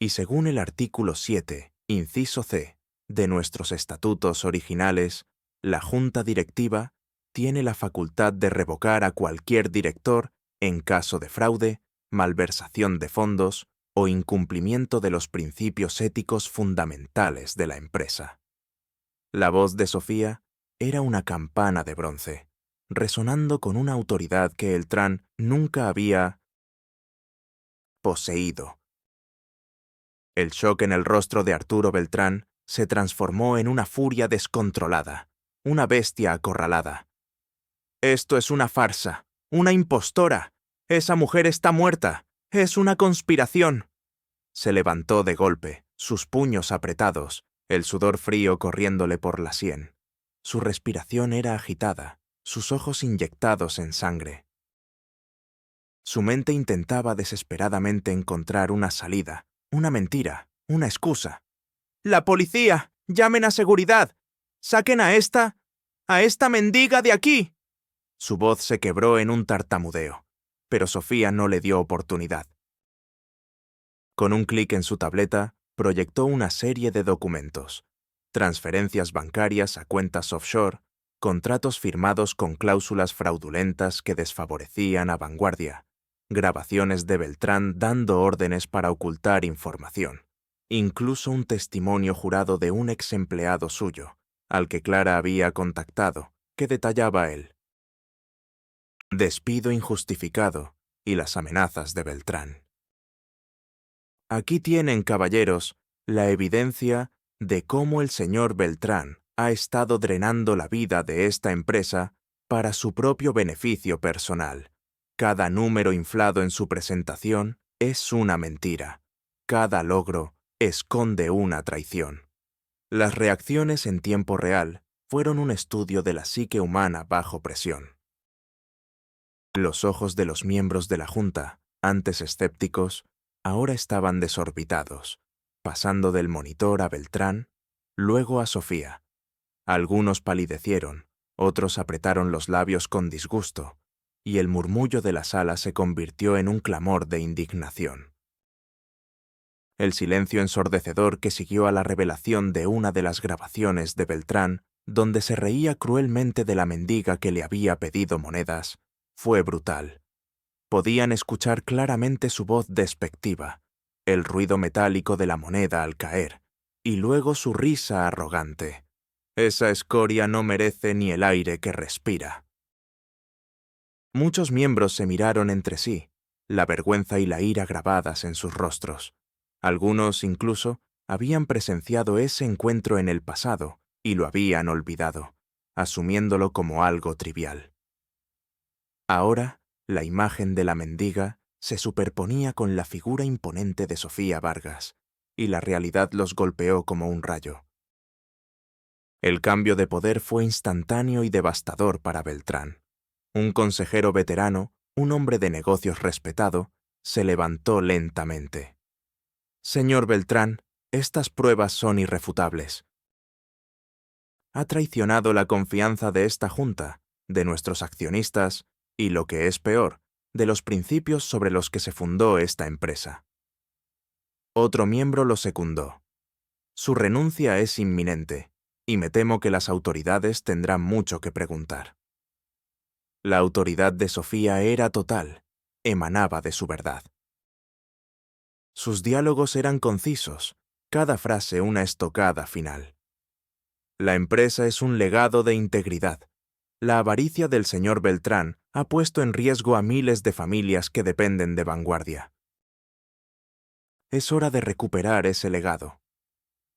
Y según el artículo 7, inciso C, de nuestros estatutos originales, la Junta Directiva tiene la facultad de revocar a cualquier director en caso de fraude, malversación de fondos o incumplimiento de los principios éticos fundamentales de la empresa». La voz de Sofía era una campana de bronce, resonando con una autoridad que Beltrán nunca había poseído. El shock en el rostro de Arturo Beltrán se transformó en una furia descontrolada, una bestia acorralada. «Esto es una farsa, una impostora. Esa mujer está muerta. Es una conspiración». Se levantó de golpe, sus puños apretados, el sudor frío corriéndole por la sien. Su respiración era agitada, sus ojos inyectados en sangre. Su mente intentaba desesperadamente encontrar una salida, una mentira, una excusa. «¡La policía! ¡Llamen a seguridad! ¡Saquen a esta mendiga de aquí!». Su voz se quebró en un tartamudeo, pero Sofía no le dio oportunidad. Con un clic en su tableta, proyectó una serie de documentos: transferencias bancarias a cuentas offshore, contratos firmados con cláusulas fraudulentas que desfavorecían a Vanguardia, grabaciones de Beltrán dando órdenes para ocultar información, incluso un testimonio jurado de un ex empleado suyo, al que Clara había contactado, que detallaba el despido injustificado y las amenazas de Beltrán. Aquí tienen, caballeros, la evidencia de cómo el señor Beltrán ha estado drenando la vida de esta empresa para su propio beneficio personal. Cada número inflado en su presentación es una mentira. Cada logro esconde una traición. Las reacciones en tiempo real fueron un estudio de la psique humana bajo presión. Los ojos de los miembros de la Junta, antes escépticos, ahora estaban desorbitados, pasando del monitor a Beltrán, luego a Sofía. Algunos palidecieron, otros apretaron los labios con disgusto, y el murmullo de la sala se convirtió en un clamor de indignación. El silencio ensordecedor que siguió a la revelación de una de las grabaciones de Beltrán, donde se reía cruelmente de la mendiga que le había pedido monedas, fue brutal. Podían escuchar claramente su voz despectiva, el ruido metálico de la moneda al caer, y luego su risa arrogante. Esa escoria no merece ni el aire que respira. Muchos miembros se miraron entre sí, la vergüenza y la ira grabadas en sus rostros. Algunos, incluso, habían presenciado ese encuentro en el pasado y lo habían olvidado, asumiéndolo como algo trivial. Ahora, la imagen de la mendiga se superponía con la figura imponente de Sofía Vargas, y la realidad los golpeó como un rayo. El cambio de poder fue instantáneo y devastador para Beltrán. Un consejero veterano, un hombre de negocios respetado, se levantó lentamente. «Señor Beltrán, estas pruebas son irrefutables. Ha traicionado la confianza de esta Junta, de nuestros accionistas y, lo que es peor, de los principios sobre los que se fundó esta empresa». Otro miembro lo secundó. «Su renuncia es inminente, y me temo que las autoridades tendrán mucho que preguntar». La autoridad de Sofía era total, emanaba de su verdad. Sus diálogos eran concisos, cada frase una estocada final. La empresa es un legado de integridad. La avaricia del señor Beltrán ha puesto en riesgo a miles de familias que dependen de Vanguardia. Es hora de recuperar ese legado.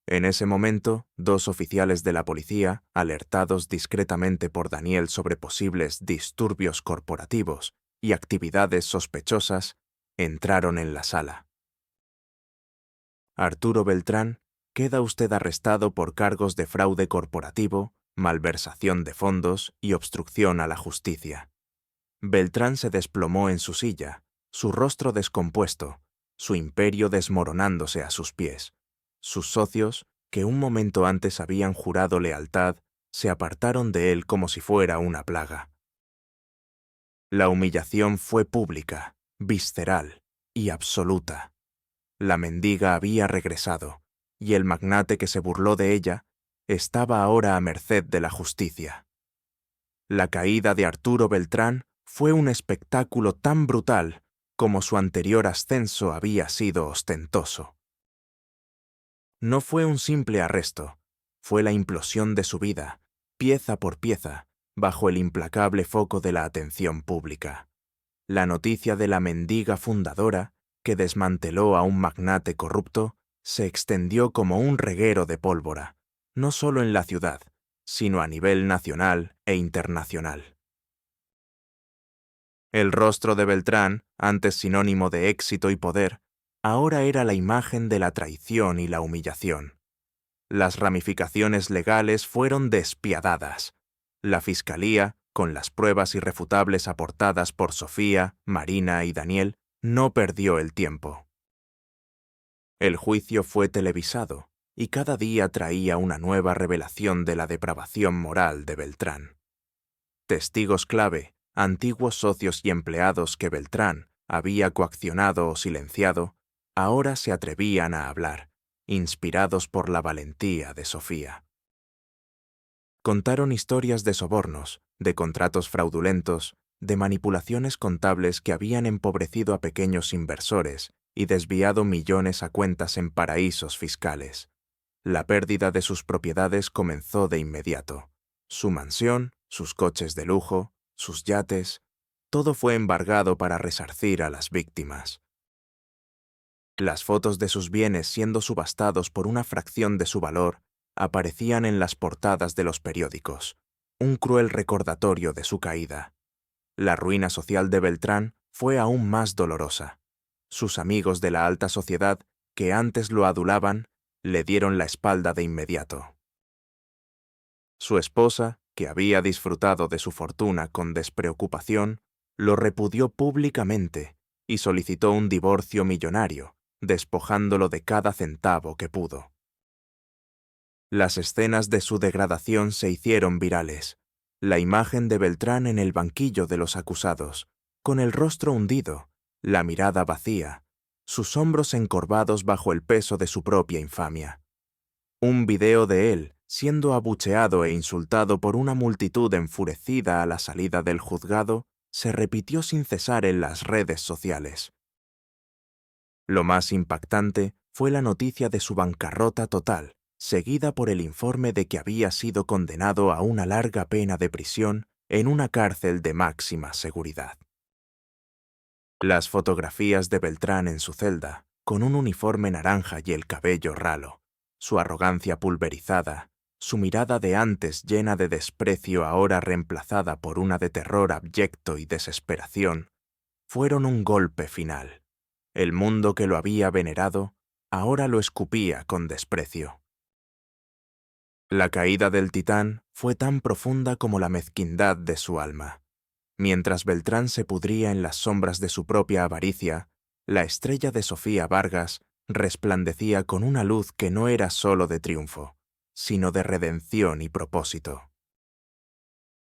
En ese momento, dos oficiales de la policía, alertados discretamente por Daniel sobre posibles disturbios corporativos y actividades sospechosas, entraron en la sala. «Arturo Beltrán, queda usted arrestado por cargos de fraude corporativo, malversación de fondos y obstrucción a la justicia». Beltrán se desplomó en su silla, su rostro descompuesto, su imperio desmoronándose a sus pies. Sus socios, que un momento antes habían jurado lealtad, se apartaron de él como si fuera una plaga. La humillación fue pública, visceral y absoluta. La mendiga había regresado, y el magnate que se burló de ella estaba ahora a merced de la justicia. La caída de Arturo Beltrán fue un espectáculo tan brutal como su anterior ascenso había sido ostentoso. No fue un simple arresto, fue la implosión de su vida, pieza por pieza, bajo el implacable foco de la atención pública. La noticia de la mendiga fundadora, que desmanteló a un magnate corrupto, se extendió como un reguero de pólvora, no solo en la ciudad, sino a nivel nacional e internacional. El rostro de Beltrán, antes sinónimo de éxito y poder, ahora era la imagen de la traición y la humillación. Las ramificaciones legales fueron despiadadas. La Fiscalía, con las pruebas irrefutables aportadas por Sofía, Marina y Daniel, no perdió el tiempo. El juicio fue televisado, y cada día traía una nueva revelación de la depravación moral de Beltrán. Testigos clave, antiguos socios y empleados que Beltrán había coaccionado o silenciado, ahora se atrevían a hablar, inspirados por la valentía de Sofía. Contaron historias de sobornos, de contratos fraudulentos, de manipulaciones contables que habían empobrecido a pequeños inversores y desviado millones a cuentas en paraísos fiscales. La pérdida de sus propiedades comenzó de inmediato. Su mansión, sus coches de lujo, sus yates, todo fue embargado para resarcir a las víctimas. Las fotos de sus bienes siendo subastados por una fracción de su valor aparecían en las portadas de los periódicos, un cruel recordatorio de su caída. La ruina social de Beltrán fue aún más dolorosa. Sus amigos de la alta sociedad, que antes lo adulaban, le dieron la espalda de inmediato. Su esposa, que había disfrutado de su fortuna con despreocupación, lo repudió públicamente y solicitó un divorcio millonario, despojándolo de cada centavo que pudo. Las escenas de su degradación se hicieron virales. La imagen de Beltrán en el banquillo de los acusados, con el rostro hundido, la mirada vacía, sus hombros encorvados bajo el peso de su propia infamia. Un video de él siendo abucheado e insultado por una multitud enfurecida a la salida del juzgado se repitió sin cesar en las redes sociales. Lo más impactante fue la noticia de su bancarrota total, seguida por el informe de que había sido condenado a una larga pena de prisión en una cárcel de máxima seguridad. Las fotografías de Beltrán en su celda, con un uniforme naranja y el cabello ralo, su arrogancia pulverizada, su mirada de antes llena de desprecio ahora reemplazada por una de terror abyecto y desesperación, fueron un golpe final. El mundo que lo había venerado ahora lo escupía con desprecio. La caída del titán fue tan profunda como la mezquindad de su alma. Mientras Beltrán se pudría en las sombras de su propia avaricia, la estrella de Sofía Vargas resplandecía con una luz que no era sólo de triunfo, sino de redención y propósito.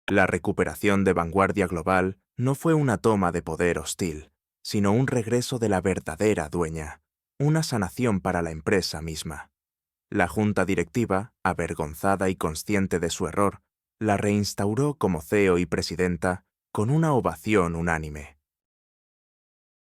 La recuperación de Vanguardia Global no fue una toma de poder hostil, sino un regreso de la verdadera dueña, una sanación para la empresa misma. La junta directiva, avergonzada y consciente de su error, la reinstauró como CEO y presidenta con una ovación unánime.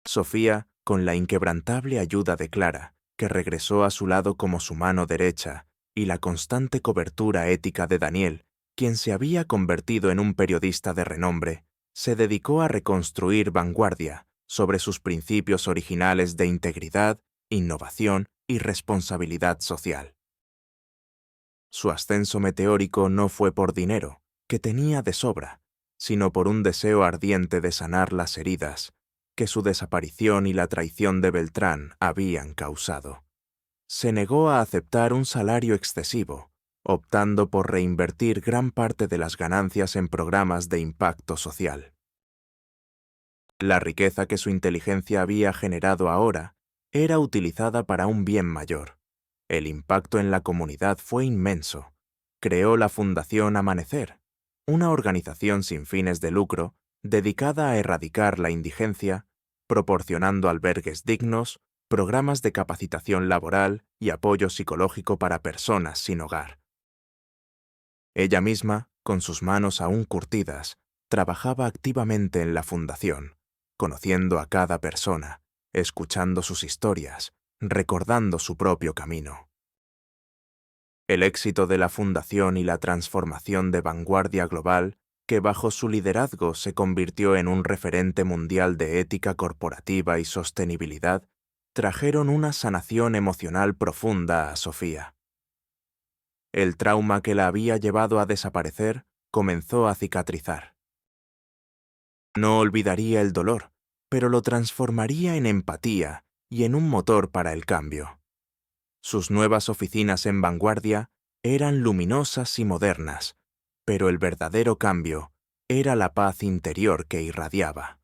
Sofía, con la inquebrantable ayuda de Clara, que regresó a su lado como su mano derecha, y la constante cobertura ética de Daniel, quien se había convertido en un periodista de renombre, se dedicó a reconstruir Vanguardia sobre sus principios originales de integridad, innovación y responsabilidad social. Su ascenso meteórico no fue por dinero, que tenía de sobra, sino por un deseo ardiente de sanar las heridas que su desaparición y la traición de Beltrán habían causado. Se negó a aceptar un salario excesivo, optando por reinvertir gran parte de las ganancias en programas de impacto social. La riqueza que su inteligencia había generado ahora era utilizada para un bien mayor. El impacto en la comunidad fue inmenso. Creó la Fundación Amanecer, una organización sin fines de lucro dedicada a erradicar la indigencia, proporcionando albergues dignos, programas de capacitación laboral y apoyo psicológico para personas sin hogar. Ella misma, con sus manos aún curtidas, trabajaba activamente en la fundación, conociendo a cada persona, escuchando sus historias, recordando su propio camino. El éxito de la fundación y la transformación de Vanguardia Global, que bajo su liderazgo se convirtió en un referente mundial de ética corporativa y sostenibilidad, trajeron una sanación emocional profunda a Sofía. El trauma que la había llevado a desaparecer comenzó a cicatrizar. No olvidaría el dolor, pero lo transformaría en empatía y en un motor para el cambio. Sus nuevas oficinas en Vanguardia eran luminosas y modernas, pero el verdadero cambio era la paz interior que irradiaba.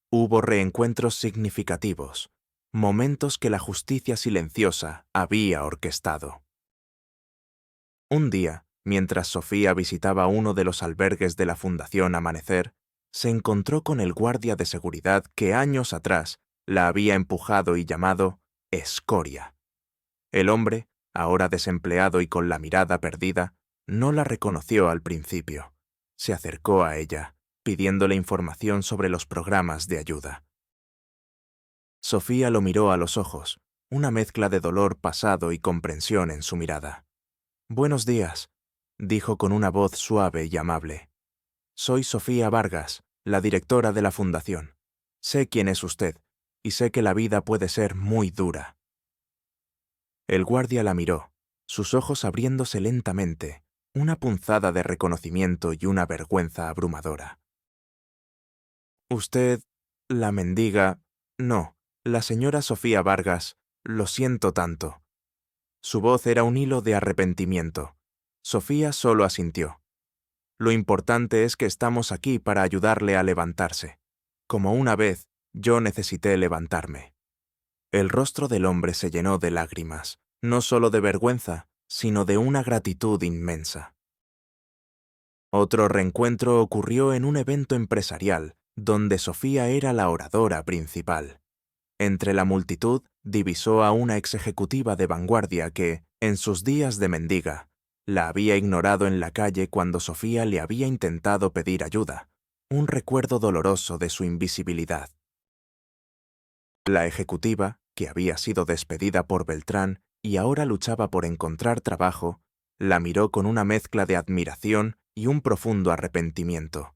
Hubo reencuentros significativos, momentos que la justicia silenciosa había orquestado. Un día, mientras Sofía visitaba uno de los albergues de la Fundación Amanecer, se encontró con el guardia de seguridad que años atrás la había empujado y llamado escoria. El hombre, ahora desempleado y con la mirada perdida, no la reconoció al principio. Se acercó a ella, pidiéndole información sobre los programas de ayuda. Sofía lo miró a los ojos, una mezcla de dolor pasado y comprensión en su mirada. «Buenos días», dijo con una voz suave y amable. «Soy Sofía Vargas, la directora de la fundación. Sé quién es usted, y sé que la vida puede ser muy dura». El guardia la miró, sus ojos abriéndose lentamente, una punzada de reconocimiento y una vergüenza abrumadora. «Usted, la mendiga, no, la señora Sofía Vargas, lo siento tanto». Su voz era un hilo de arrepentimiento. Sofía solo asintió. Lo importante es que estamos aquí para ayudarle a levantarse. Como una vez, yo necesité levantarme. El rostro del hombre se llenó de lágrimas, no solo de vergüenza, sino de una gratitud inmensa. Otro reencuentro ocurrió en un evento empresarial, donde Sofía era la oradora principal. Entre la multitud divisó a una ex ejecutiva de vanguardia que, en sus días de mendiga, la había ignorado en la calle cuando Sofía le había intentado pedir ayuda, un recuerdo doloroso de su invisibilidad. La ejecutiva, que había sido despedida por Beltrán y ahora luchaba por encontrar trabajo, la miró con una mezcla de admiración y un profundo arrepentimiento.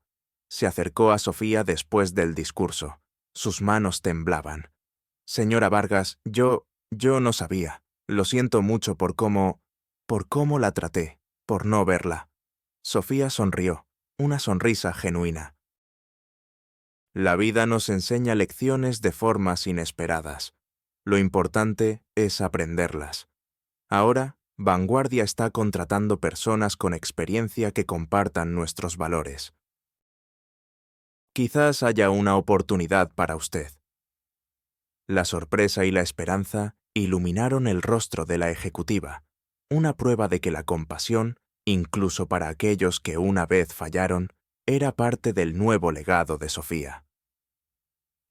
Se acercó a Sofía después del discurso. Sus manos temblaban. «Señora Vargas, yo no sabía. Lo siento mucho por cómo la traté, por no verla». Sofía sonrió, una sonrisa genuina. La vida nos enseña lecciones de formas inesperadas. Lo importante es aprenderlas. Ahora, Vanguardia está contratando personas con experiencia que compartan nuestros valores. Quizás haya una oportunidad para usted. La sorpresa y la esperanza iluminaron el rostro de la ejecutiva, una prueba de que la compasión, incluso para aquellos que una vez fallaron, era parte del nuevo legado de Sofía.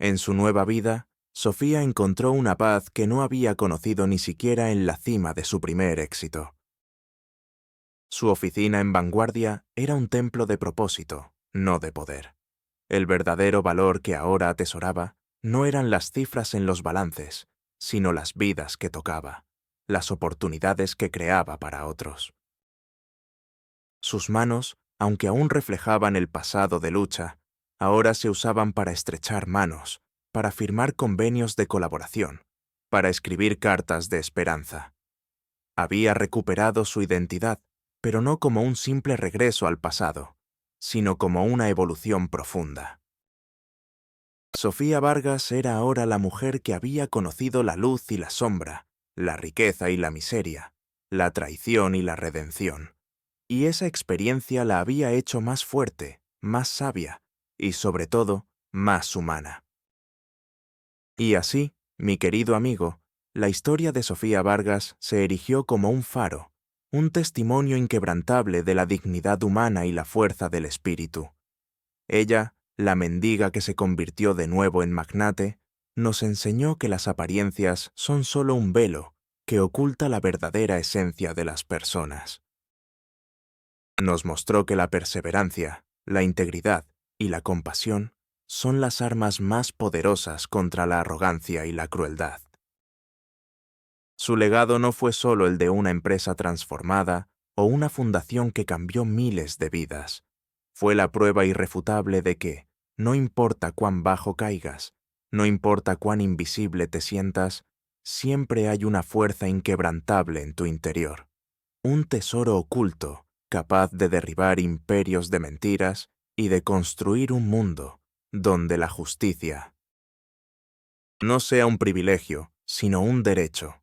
En su nueva vida, Sofía encontró una paz que no había conocido ni siquiera en la cima de su primer éxito. Su oficina en Vanguardia era un templo de propósito, no de poder. El verdadero valor que ahora atesoraba no eran las cifras en los balances, sino las vidas que tocaba, las oportunidades que creaba para otros. Sus manos, aunque aún reflejaban el pasado de lucha, ahora se usaban para estrechar manos, para firmar convenios de colaboración, para escribir cartas de esperanza. Había recuperado su identidad, pero no como un simple regreso al pasado, sino como una evolución profunda. Sofía Vargas era ahora la mujer que había conocido la luz y la sombra, la riqueza y la miseria, la traición y la redención. Y esa experiencia la había hecho más fuerte, más sabia y, sobre todo, más humana. Y así, mi querido amigo, la historia de Sofía Vargas se erigió como un faro, un testimonio inquebrantable de la dignidad humana y la fuerza del espíritu. Ella, la mendiga que se convirtió de nuevo en magnate, nos enseñó que las apariencias son solo un velo que oculta la verdadera esencia de las personas. Nos mostró que la perseverancia, la integridad y la compasión son las armas más poderosas contra la arrogancia y la crueldad. Su legado no fue solo el de una empresa transformada o una fundación que cambió miles de vidas. Fue la prueba irrefutable de que, no importa cuán bajo caigas, no importa cuán invisible te sientas, siempre hay una fuerza inquebrantable en tu interior. Un tesoro oculto, capaz de derribar imperios de mentiras y de construir un mundo donde la justicia no sea un privilegio, sino un derecho.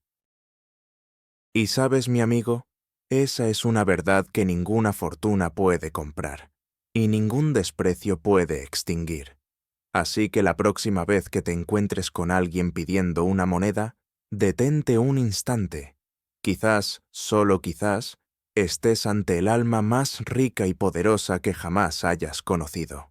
Y sabes, mi amigo, esa es una verdad que ninguna fortuna puede comprar, y ningún desprecio puede extinguir. Así que la próxima vez que te encuentres con alguien pidiendo una moneda, detente un instante. Quizás, solo quizás, estés ante el alma más rica y poderosa que jamás hayas conocido.